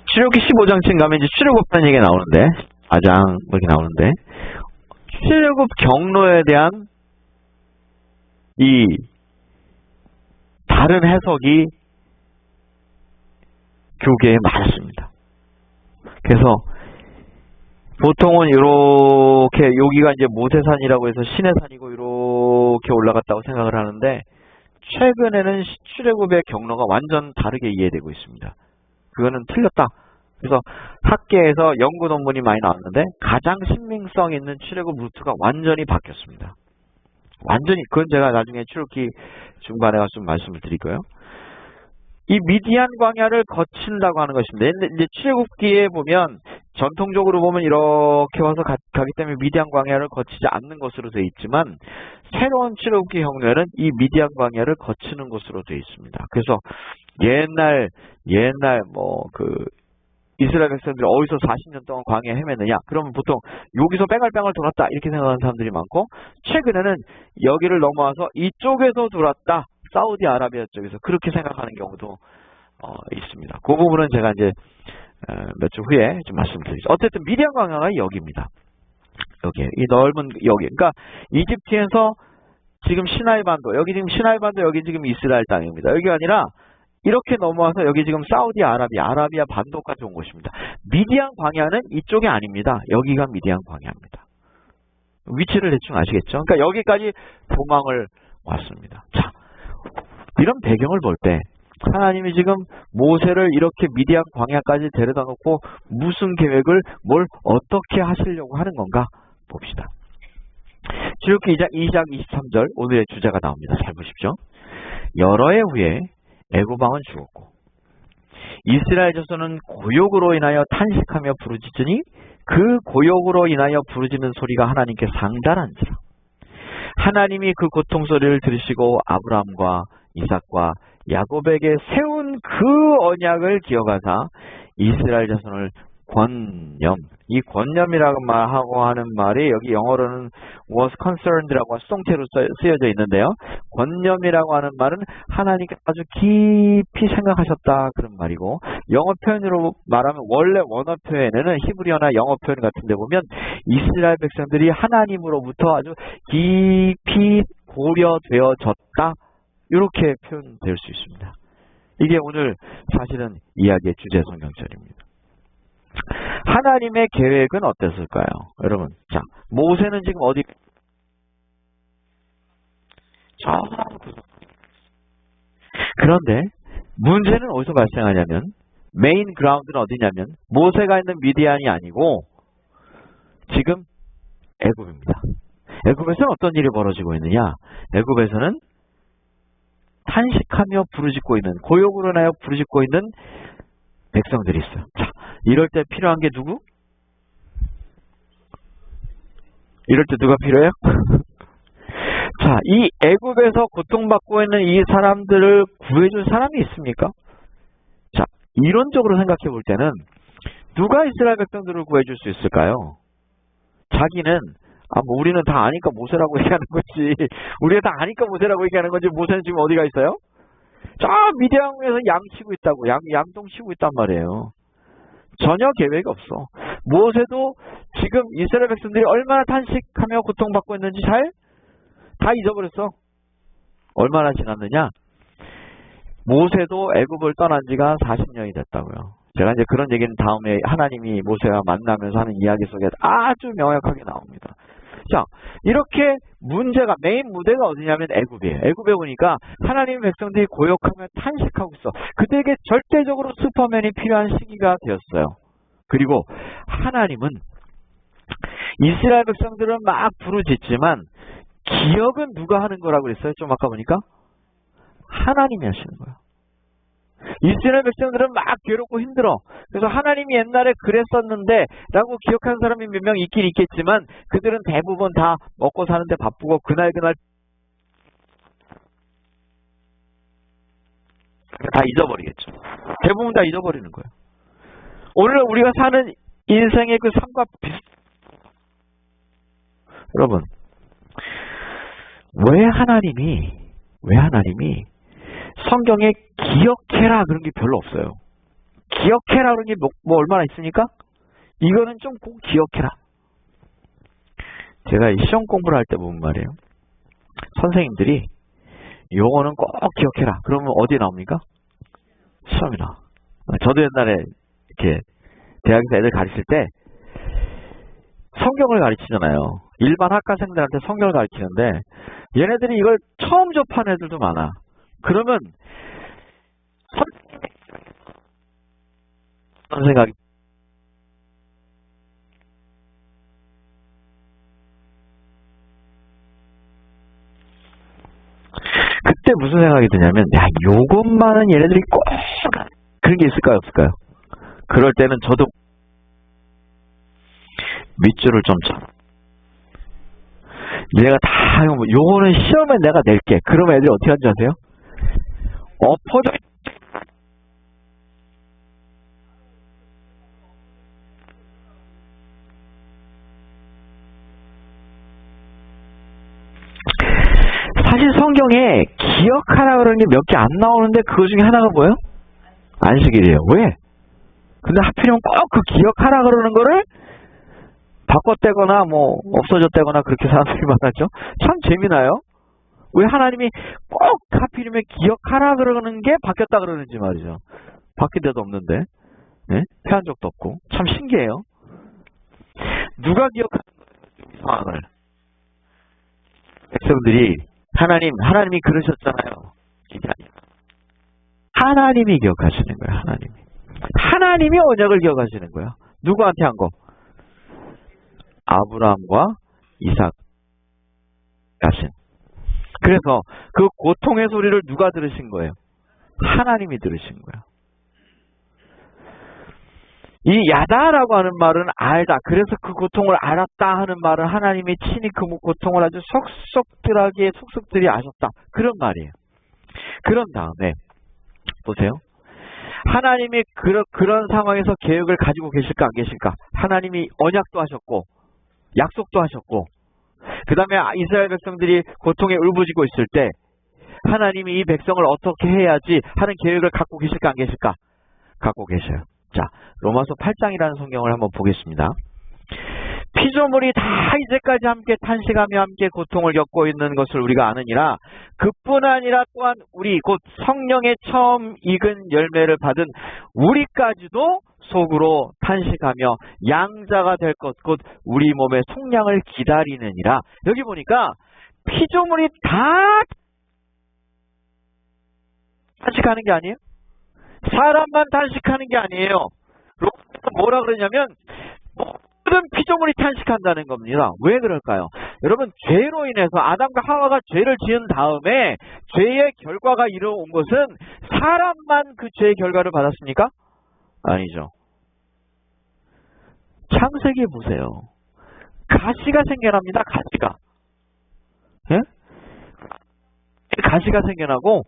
출애굽기 15장쯤 가면 이제 출애굽하는 얘기가 나오는데, 아장 이렇게 나오는데, 출애굽 경로에 대한 이 다른 해석이 교계에 많았습니다. 그래서 보통은 이렇게 여기가 이제 모세산이라고 해서 신의 산이고 이렇게 올라갔다고 생각을 하는데 최근에는 출애굽의 경로가 완전 다르게 이해되고 있습니다. 그거는 틀렸다. 그래서 학계에서 연구 논문이 많이 나왔는데 가장 신빙성 있는 출애굽 루트가 완전히 바뀌었습니다. 완전히 그건 제가 나중에 출애굽기 중반에 가서 좀 말씀을 드릴까요? 이 미디안 광야를 거친다고 하는 것입니다. 이제 출애굽기에 보면 전통적으로 보면 이렇게 와서 가기 때문에 미디안 광야를 거치지 않는 것으로 되어 있지만 새로운 출애굽기 경로에는 이 미디안 광야를 거치는 것으로 되어 있습니다. 그래서 옛날 이스라엘 백성들이 어디서 40년 동안 광야에 헤맸느냐? 그러면 보통 여기서 뺑글뺑글 돌았다 이렇게 생각하는 사람들이 많고 최근에는 여기를 넘어와서 이쪽에서 돌았다. 사우디아라비아 쪽에서 그렇게 생각하는 경우도 있습니다. 그 부분은 제가 이제 몇 주 후에 좀 말씀드리겠습니다. 어쨌든 미디안 광야가 여기입니다. 여기 이 넓은 여기. 그러니까 이집트에서 지금 시나이 반도, 여기 지금 시나이 반도, 여기 지금 이스라엘 땅입니다. 여기가 아니라 이렇게 넘어와서 여기 지금 아라비아 반도까지 온 곳입니다. 미디안 광야는 이쪽이 아닙니다. 여기가 미디안 광야입니다. 위치를 대충 아시겠죠? 그러니까 여기까지 도망을 왔습니다. 자, 이런 배경을 볼 때 하나님이 지금 모세를 이렇게 미디안 광야까지 데려다 놓고 무슨 계획을 뭘 어떻게 하시려고 하는 건가 봅시다. 출애굽기 2장 23절 오늘의 주제가 나옵니다. 잘 보십시오. 여러 해 후에 애굽 왕은 죽었고 이스라엘 자손은 고욕으로 인하여 탄식하며 부르짖으니 그 고욕으로 인하여 부르짖는 소리가 하나님께 상달한지라. 하나님이 그 고통 소리를 들으시고 아브라함과 이삭과 야곱에게 세운 그 언약을 기억하사 이스라엘 자손을 권념, 이 권념이라고 말하고 하는 말이 여기 영어로는 was concerned라고 수동태로 쓰여져 있는데요. 권념이라고 하는 말은 하나님께 아주 깊이 생각하셨다 그런 말이고 영어 표현으로 말하면 원래 원어 표현에는 히브리어나 영어 표현 같은 데 보면 이스라엘 백성들이 하나님으로부터 아주 깊이 고려되어졌다 이렇게 표현될 수 있습니다. 이게 오늘 사실은 이야기의 주제 성경절입니다. 하나님의 계획은 어땠을까요? 여러분, 자, 모세는 지금 어디? 그런데 문제는 어디서 발생하냐면 메인 그라운드는 어디냐면 모세가 있는 미디안이 아니고 지금 애굽입니다. 애굽에서는 어떤 일이 벌어지고 있느냐? 애굽에서는 탄식하며 부르짖고 있는 고욕으로 인하여 부르짖고 있는 백성들이 있어요. 자, 이럴 때 필요한 게 누구? 이럴 때 누가 필요해요? 자, 이 애굽에서 고통받고 있는 이 사람들을 구해줄 사람이 있습니까? 자, 이론적으로 생각해 볼 때는 누가 이스라엘 백성들을 구해줄 수 있을까요? 자기는 우리는 다 아니까 모세라고 얘기하는 거지. 우리가 다 아니까 모세라고 얘기하는 건지 모세는 지금 어디가 있어요? 저 미디안에서 양 치고 있다고. 양동 치고 있단 말이에요. 전혀 계획이 없어. 모세도 지금 이스라엘 백성들이 얼마나 탄식하며 고통받고 있는지 다 잊어버렸어. 얼마나 지났느냐? 모세도 애굽을 떠난 지가 40년이 됐다고요. 제가 이제 그런 얘기는 다음에 하나님이 모세와 만나면서 하는 이야기 속에 아주 명확하게 나옵니다. 자, 이렇게 문제가 메인 무대가 어디냐면 애굽이에요. 애굽에 보니까 하나님의 백성들이 고역하며 탄식하고 있어. 그들에게 절대적으로 슈퍼맨이 필요한 시기가 되었어요. 그리고 하나님은 이스라엘 백성들은 막 부르짖지만 기억은 누가 하는 거라고 그랬어요? 좀 아까 보니까 하나님이 하시는 거예요. 이스라엘 백성들은 막 괴롭고 힘들어. 그래서 하나님이 옛날에 그랬었는데 라고 기억하는 사람이 몇 명 있긴 있겠지만 그들은 대부분 다 먹고 사는데 바쁘고 그날 다 잊어버리겠죠. 대부분 다 잊어버리는 거예요. 오늘 우리가 사는 인생의 그 삶과 여러분, 왜 하나님이 성경에 기억해라 그런 게 별로 없어요. 기억해라 그런 게 뭐 얼마나 있습니까? 이거는 좀 꼭 기억해라. 제가 시험 공부를 할 때 보면 말이에요. 선생님들이 요거는 꼭 기억해라. 그러면 어디 나옵니까? 시험이 나와. 저도 옛날에 이렇게 대학에서 애들 가르칠 때 성경을 가르치잖아요. 일반 학과생들한테 성경을 가르치는데 얘네들이 이걸 처음 접한 애들도 많아. 그러면 생각이 그때 무슨 생각이 드냐면 야 요것만은 얘네들이 꼭 그런 게 있을까요 없을까요? 그럴 때는 저도 밑줄을 좀 쳐. 얘가 다 요거는 시험에 내가 낼게. 그러면 애들이 어떻게 하는지 아세요? 엎어져. 사실 성경에 기억하라 그러는 게 몇 개 안 나오는데 그거 중에 하나가 뭐예요? 안식일이에요. 왜? 근데 하필이면 꼭 그 기억하라 그러는 거를 바꿨대거나 뭐 없어졌대거나 그렇게 사람들이 많았죠. 참 재미나요? 왜 하나님이 꼭 하필이면 기억하라 그러는 게 바뀌었다 그러는지 말이죠. 바뀐 데도 없는데 네? 패한 적도 없고 참 신기해요. 누가 기억하는 상황을 백성들이 하나님이 그러셨잖아요. 하나님이 기억하시는 거예요. 하나님이 언약을 기억하시는 거예요. 누구한테 한 거? 아브라함과 이삭 하신. 그래서 그 고통의 소리를 누가 들으신 거예요? 하나님이 들으신 거예요. 이 야다라고 하는 말은 알다. 그래서 그 고통을 알았다 하는 말은 하나님이 친히 그 고통을 아주 속속들이 아셨다. 그런 말이에요. 그런 다음에 보세요. 하나님이 그런 상황에서 계획을 가지고 계실까 안 계실까? 하나님이 언약도 하셨고 약속도 하셨고 그 다음에 이스라엘 백성들이 고통에 울부짖고 있을 때 하나님이 이 백성을 어떻게 해야지 하는 계획을 갖고 계실까 안 계실까? 갖고 계셔요. 자, 로마서 8장이라는 성경을 한번 보겠습니다. 피조물이 다 이제까지 함께 탄식하며 함께 고통을 겪고 있는 것을 우리가 아느니라. 그뿐 아니라 또한 우리 곧 성령의 처음 익은 열매를 받은 우리까지도 속으로 탄식하며 양자가 될 것 곧 우리 몸의 속량을 기다리느니라. 여기 보니까 피조물이 다 탄식하는 게 아니에요? 사람만 탄식하는 게 아니에요. 로마서 뭐라 그러냐면 모든 피조물이 탄식한다는 겁니다. 왜 그럴까요? 여러분, 죄로 인해서 아담과 하와가 죄를 지은 다음에 죄의 결과가 이루어온 것은 사람만 그 죄의 결과를 받았습니까? 아니죠. 창세기에 보세요. 가시가 생겨납니다. 가시가. 예? 가시가 생겨나고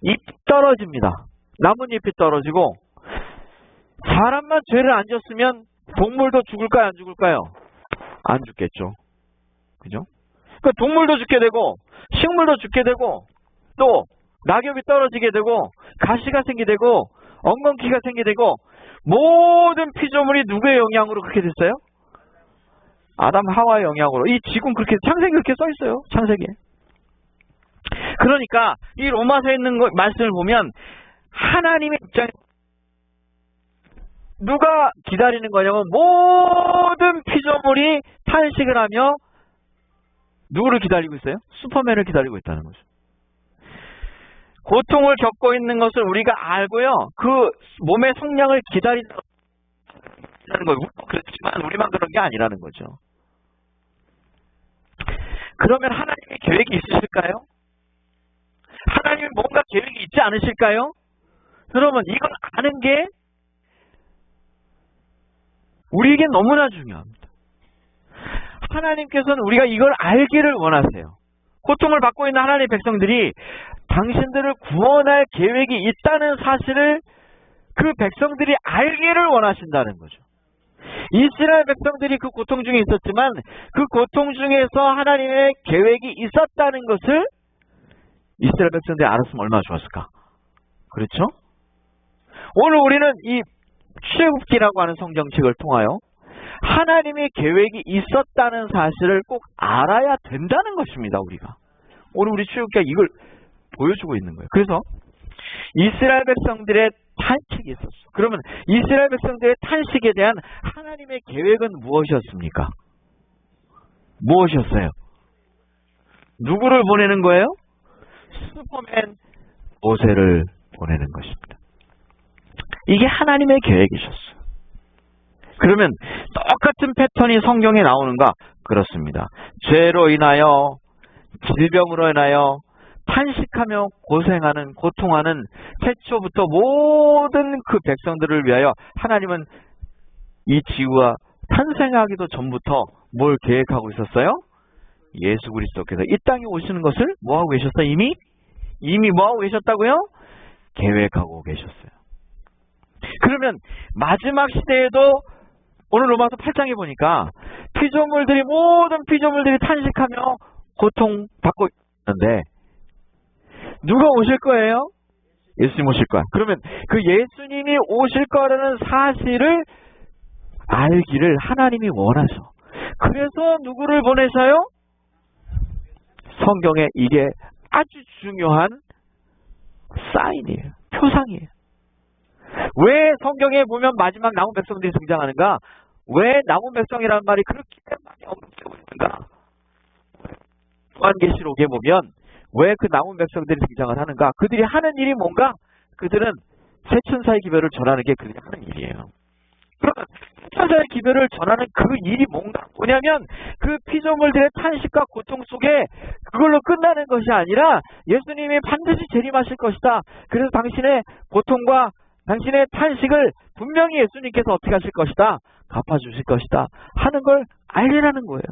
잎 떨어집니다. 나뭇잎이 떨어지고 사람만 죄를 안 졌으면 동물도 죽을까요? 안 죽을까요? 안 죽겠죠. 그죠? 그러니까 동물도 죽게 되고 식물도 죽게 되고 또 낙엽이 떨어지게 되고 가시가 생기게 되고 엉겅퀴가 생기게 되고 모든 피조물이 누구의 영향으로 그렇게 됐어요? 아담 하와의 영향으로. 이 지금 그렇게 창세기 그렇게 써 있어요. 창세기에. 그러니까 이 로마서에 있는 말씀을 보면 하나님의 입장에 누가 기다리는 거냐면 모든 피조물이 탄식을 하며 누구를 기다리고 있어요? 슈퍼맨을 기다리고 있다는 거죠. 고통을 겪고 있는 것을 우리가 알고요. 그 몸의 성량을 기다리는 거예요. 그렇지만 우리만 그런 게 아니라는 거죠. 그러면 하나님의 계획이 있으실까요? 하나님이 뭔가 계획이 있지 않으실까요? 여러분, 이걸 아는 게 우리에게 너무나 중요합니다. 하나님께서는 우리가 이걸 알기를 원하세요. 고통을 받고 있는 하나님의 백성들이 당신들을 구원할 계획이 있다는 사실을 그 백성들이 알기를 원하신다는 거죠. 이스라엘 백성들이 그 고통 중에 있었지만 그 고통 중에서 하나님의 계획이 있었다는 것을 이스라엘 백성들이 알았으면 얼마나 좋았을까. 그렇죠? 오늘 우리는 이 출애굽기라고 하는 성경책을 통하여 하나님의 계획이 있었다는 사실을 꼭 알아야 된다는 것입니다. 우리가 오늘 우리 출애굽기가 이걸 보여주고 있는 거예요. 그래서 이스라엘 백성들의 탄식이 있었어. 그러면 이스라엘 백성들의 탄식에 대한 하나님의 계획은 무엇이었습니까? 무엇이었어요? 누구를 보내는 거예요? 슈퍼맨 모세를 보내는 것입니다. 이게 하나님의 계획이셨어요. 그러면 똑같은 패턴이 성경에 나오는가? 그렇습니다. 죄로 인하여, 질병으로 인하여 탄식하며 고생하는, 고통하는 태초부터 모든 그 백성들을 위하여 하나님은 이 지구가 탄생하기도 전부터 뭘 계획하고 있었어요? 예수 그리스도께서 이 땅에 오시는 것을 뭐하고 계셨어요? 이미 뭐하고 계셨다고요? 계획하고 계셨어요. 그러면 마지막 시대에도 오늘 로마서 8장에 보니까 모든 피조물들이 탄식하며 고통받고 있는데 누가 오실 거예요? 예수님 오실 거야. 그러면 그 예수님이 오실 거라는 사실을 알기를 하나님이 원하셔. 그래서 누구를 보내셔요? 성경에 이게 아주 중요한 사인이에요. 표상이에요. 왜 성경에 보면 마지막 남은 백성들이 등장하는가? 왜 남은 백성이라는 말이 그렇게 많이 언급되고 있는가? 요한계시록에 보면 왜 그 남은 백성들이 등장을 하는가? 그들이 하는 일이 뭔가? 그들은 새 천사의 기별을 전하는 게 그들이 하는 일이에요. 그러면 새 천사의 기별을 전하는 그 일이 뭔가? 뭐냐면 그 피조물들의 탄식과 고통 속에 그걸로 끝나는 것이 아니라 예수님이 반드시 재림하실 것이다. 그래서 당신의 고통과 당신의 탄식을 분명히 예수님께서 어떻게 하실 것이다. 갚아주실 것이다. 하는 걸 알리라는 거예요.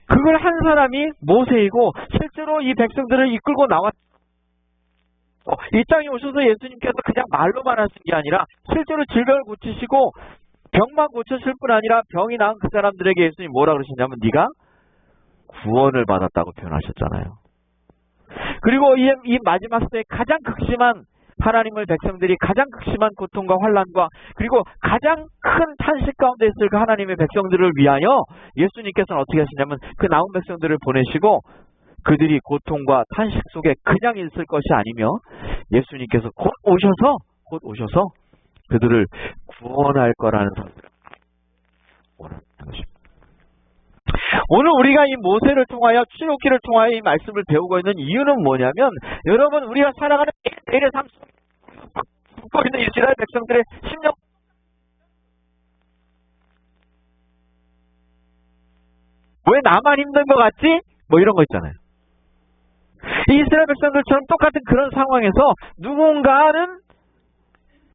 그걸 한 사람이 모세이고 실제로 이 백성들을 이끌고 이 땅에 오셔서 예수님께서 그냥 말로만 하신 게 아니라 실제로 질병을 고치시고 병만 고쳤을 뿐 아니라 병이 나은 그 사람들에게 예수님이 뭐라 그러셨냐면 네가 구원을 받았다고 표현하셨잖아요. 그리고 이 마지막 시대에 가장 극심한 하나님의 백성들이 가장 극심한 고통과 환난과 그리고 가장 큰 탄식 가운데 있을 그 하나님의 백성들을 위하여 예수님께서는 어떻게 하시냐면 그 남은 백성들을 보내시고 그들이 고통과 탄식 속에 그냥 있을 것이 아니며 예수님께서 곧 오셔서 그들을 구원할 거라는 사실을 원하는 것입니다. 오늘 우리가 이 모세를 통하여 출애굽기를 통하여 이 말씀을 배우고 있는 이유는 뭐냐면 여러분 우리가 살아가는 매일의 삶 속에 붙고 있는 이스라엘 백성들의 심령 왜 나만 힘든 것 같지? 뭐 이런 거 있잖아요. 이 이스라엘 백성들처럼 똑같은 그런 상황에서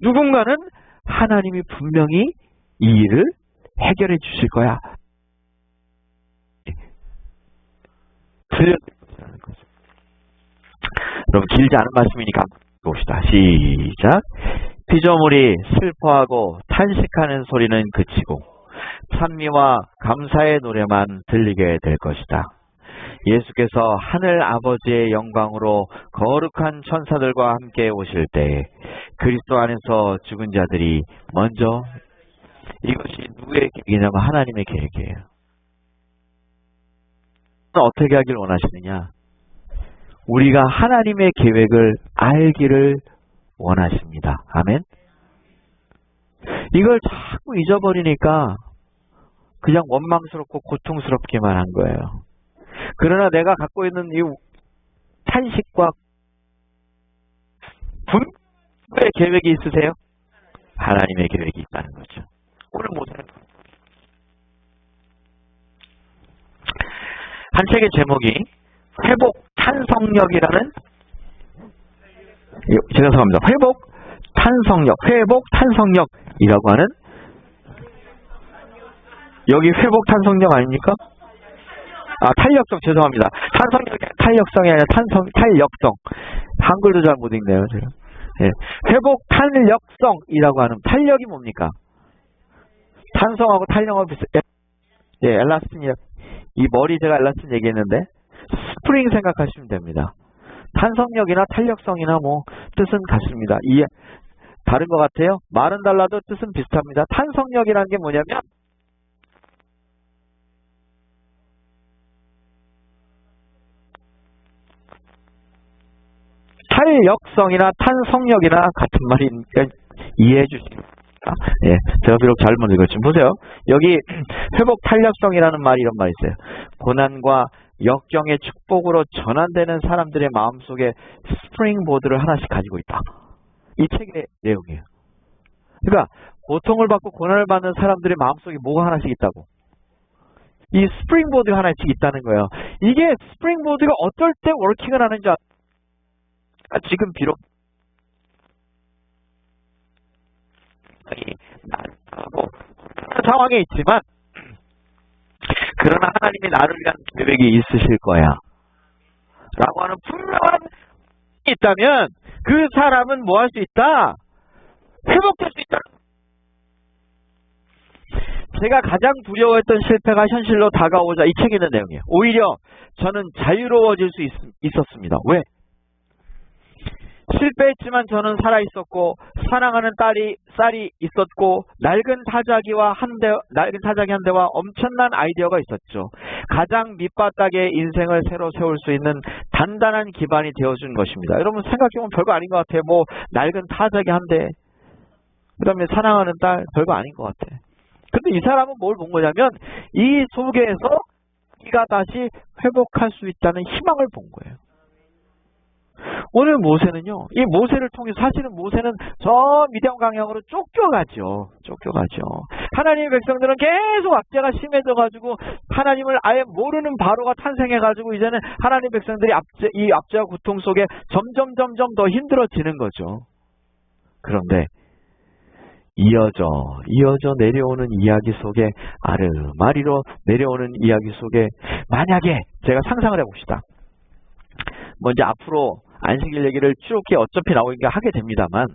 누군가는 하나님이 분명히 이 일을 해결해 주실 거야. 들려드리는 거죠. 여러분 길지 않은 말씀이니까 봅시다. 시작. 피조물이 슬퍼하고 탄식하는 소리는 그치고 찬미와 감사의 노래만 들리게 될 것이다. 예수께서 하늘 아버지의 영광으로 거룩한 천사들과 함께 오실 때 그리스도 안에서 죽은 자들이 먼저 이것이 누구의 계획이냐면 하나님의 계획이에요. 어떻게 하길 원하시느냐? 우리가 하나님의 계획을 알기를 원하십니다. 아멘? 이걸 자꾸 잊어버리니까 그냥 원망스럽고 고통스럽기만 한 거예요. 그러나 내가 갖고 있는 이 탄식과 분노의 계획이 있으세요? 하나님의 계획이 있다는 거죠. 오늘 모세는 한 책의 제목이 회복 탄성력이라는, 죄송합니다. 회복 탄성력이라고 하는, 여기 회복 탄성력 아닙니까? 탄력성, 죄송합니다. 탄력성이 아니라 탄력성. 한글도 잘 못 읽네요, 제가. 예. 회복 탄력성이라고 하는, 탄력이 뭡니까? 탄성하고 탄력하고 비슷해요. 예, 엘라스틴이요. 이 머리 제가 엘라스틴 얘기했는데, 스프링 생각하시면 됩니다. 탄성력이나 탄력성이나 뭐, 뜻은 같습니다. 다른 것 같아요? 말은 달라도 뜻은 비슷합니다. 탄성력이라는 게 뭐냐면, 탄력성이나 탄성력이나 같은 말이니까 이해해 주시겠습니까? 예, 제가 비록 잘못 읽었지만 보세요. 여기 회복 탄력성이라는 말이 이런 말이 있어요. 고난과 역경의 축복으로 전환되는 사람들의 마음속에 스프링보드를 하나씩 가지고 있다. 이 책의 내용이에요. 그러니까 고통을 받고 고난을 받는 사람들의 마음속에 뭐가 하나씩 있다고? 이 스프링보드가 하나씩 있다는 거예요. 이게 스프링보드가 어떨 때 워킹을 하는지 지금 비록 상황에 있지만 그러나 하나님이 나를 위한 계획이 있으실 거야 라고 하는 분명한 있다면 그 사람은 뭐 할 수 있다? 회복될 수 있다. 제가 가장 두려워했던 실패가 현실로 다가오자 이 책에 있는 내용이에요. 오히려 저는 자유로워질 수 있었습니다. 왜? 실패했지만 저는 살아있었고 사랑하는 쌀이 있었고 낡은 타자기 한 대와 엄청난 아이디어가 있었죠. 가장 밑바닥의 인생을 새로 세울 수 있는 단단한 기반이 되어준 것입니다. 여러분 생각해보면 별거 아닌 것 같아요. 뭐 낡은 타자기 한 대, 그 다음에 사랑하는 딸, 별거 아닌 것 같아. 근데 이 사람은 뭘 본 거냐면 이 속에서 자기가 다시 회복할 수 있다는 희망을 본 거예요. 오늘 모세는요, 이 모세를 통해서 사실은 모세는 저 미디안 강역으로 쫓겨가죠. 하나님의 백성들은 계속 압제가 심해져가지고 하나님을 아예 모르는 바로가 탄생해가지고 이제는 하나님의 백성들이 이 압제와 고통 속에 점점 더 힘들어지는 거죠. 그런데 이어져 내려오는 이야기 속에 아르마리로 내려오는 이야기 속에 만약에 제가 상상을 해봅시다. 먼저 앞으로 안식일 얘기를 쭉 어차피 나오니까 하게 됩니다만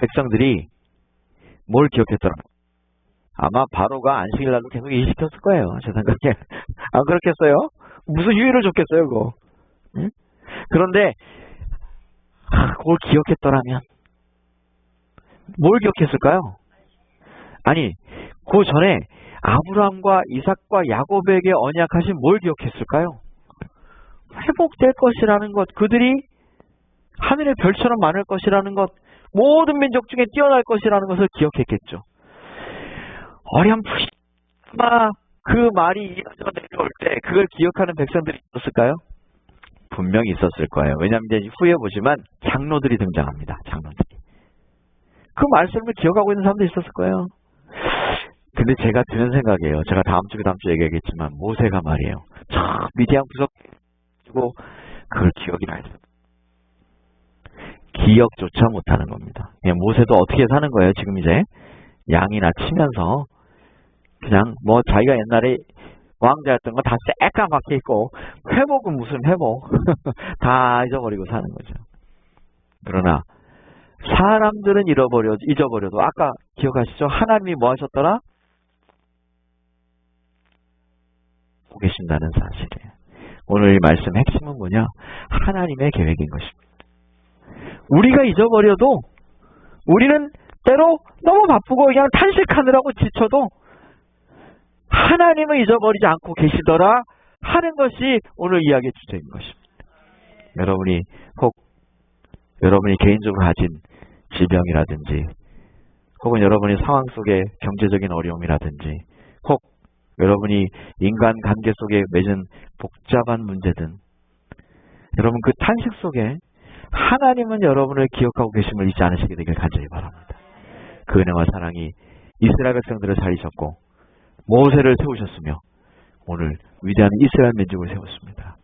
백성들이 뭘 기억했더라? 아마 바로가 안식일 날도 계속 일시켰을 거예요. 제 생각에. 안 그렇겠어요? 무슨 유의를 줬겠어요 그거. 응? 그런데 그걸 기억했더라면 뭘 기억했을까요? 아니 그 전에 아브라함과 이삭과 야곱에게 언약하신 뭘 기억했을까요? 회복될 것이라는 것, 그들이 하늘의 별처럼 많을 것이라는 것, 모든 민족 중에 뛰어날 것이라는 것을 기억했겠죠. 어렴풋이 아마 그 말이 이어져 내려올 때 그걸 기억하는 백성들이 있었을까요? 분명히 있었을 거예요. 왜냐하면 이제 후에 보시면 장로들이 등장합니다. 장로들이. 그 말씀을 기억하고 있는 사람도 있었을 거예요. 근데 제가 드는 생각이에요. 제가 다음 주 얘기하겠지만 모세가 말이에요. 저 미디안 구석 그걸 기억이 나요. 기억조차 못하는 겁니다. 모세도 어떻게 사는 거예요? 지금 이제 양이나 치면서 그냥 뭐 자기가 옛날에 왕자였던 거 다 새까맣게 있고 회복은 무슨 회복 다 잊어버리고 사는 거죠. 그러나 사람들은 잊어버려도 아까 기억하시죠? 하나님이 뭐 하셨더라? 보고 계신다는 사실이에요. 오늘 이 말씀 핵심은 뭐냐? 하나님의 계획인 것입니다. 우리가 잊어버려도 우리는 때로 너무 바쁘고 그냥 탄식하느라고 지쳐도 하나님을 잊어버리지 않고 계시더라 하는 것이 오늘 이야기의 주제인 것입니다. 여러분이 개인적으로 가진 질병이라든지 혹은 여러분의 상황 속에 경제적인 어려움이라든지 혹 여러분이 인간관계 속에 맺은 복잡한 문제든 여러분 그 탄식 속에 하나님은 여러분을 기억하고 계심을 잊지 않으시게 되길 간절히 바랍니다. 그 은혜와 사랑이 이스라엘 백성들을 살리셨고 모세를 세우셨으며 오늘 위대한 이스라엘 민족을 세웠습니다.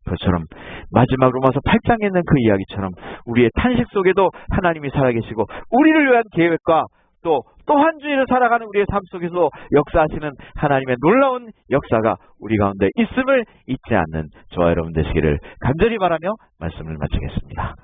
그것처럼 마지막 로마서 8장에 있는 그 이야기처럼 우리의 탄식 속에도 하나님이 살아계시고 우리를 위한 계획과 또 한 주일을 살아가는 우리의 삶 속에서 역사하시는 하나님의 놀라운 역사가 우리 가운데 있음을 잊지 않는 저와 여러분 되시기를 간절히 바라며 말씀을 마치겠습니다.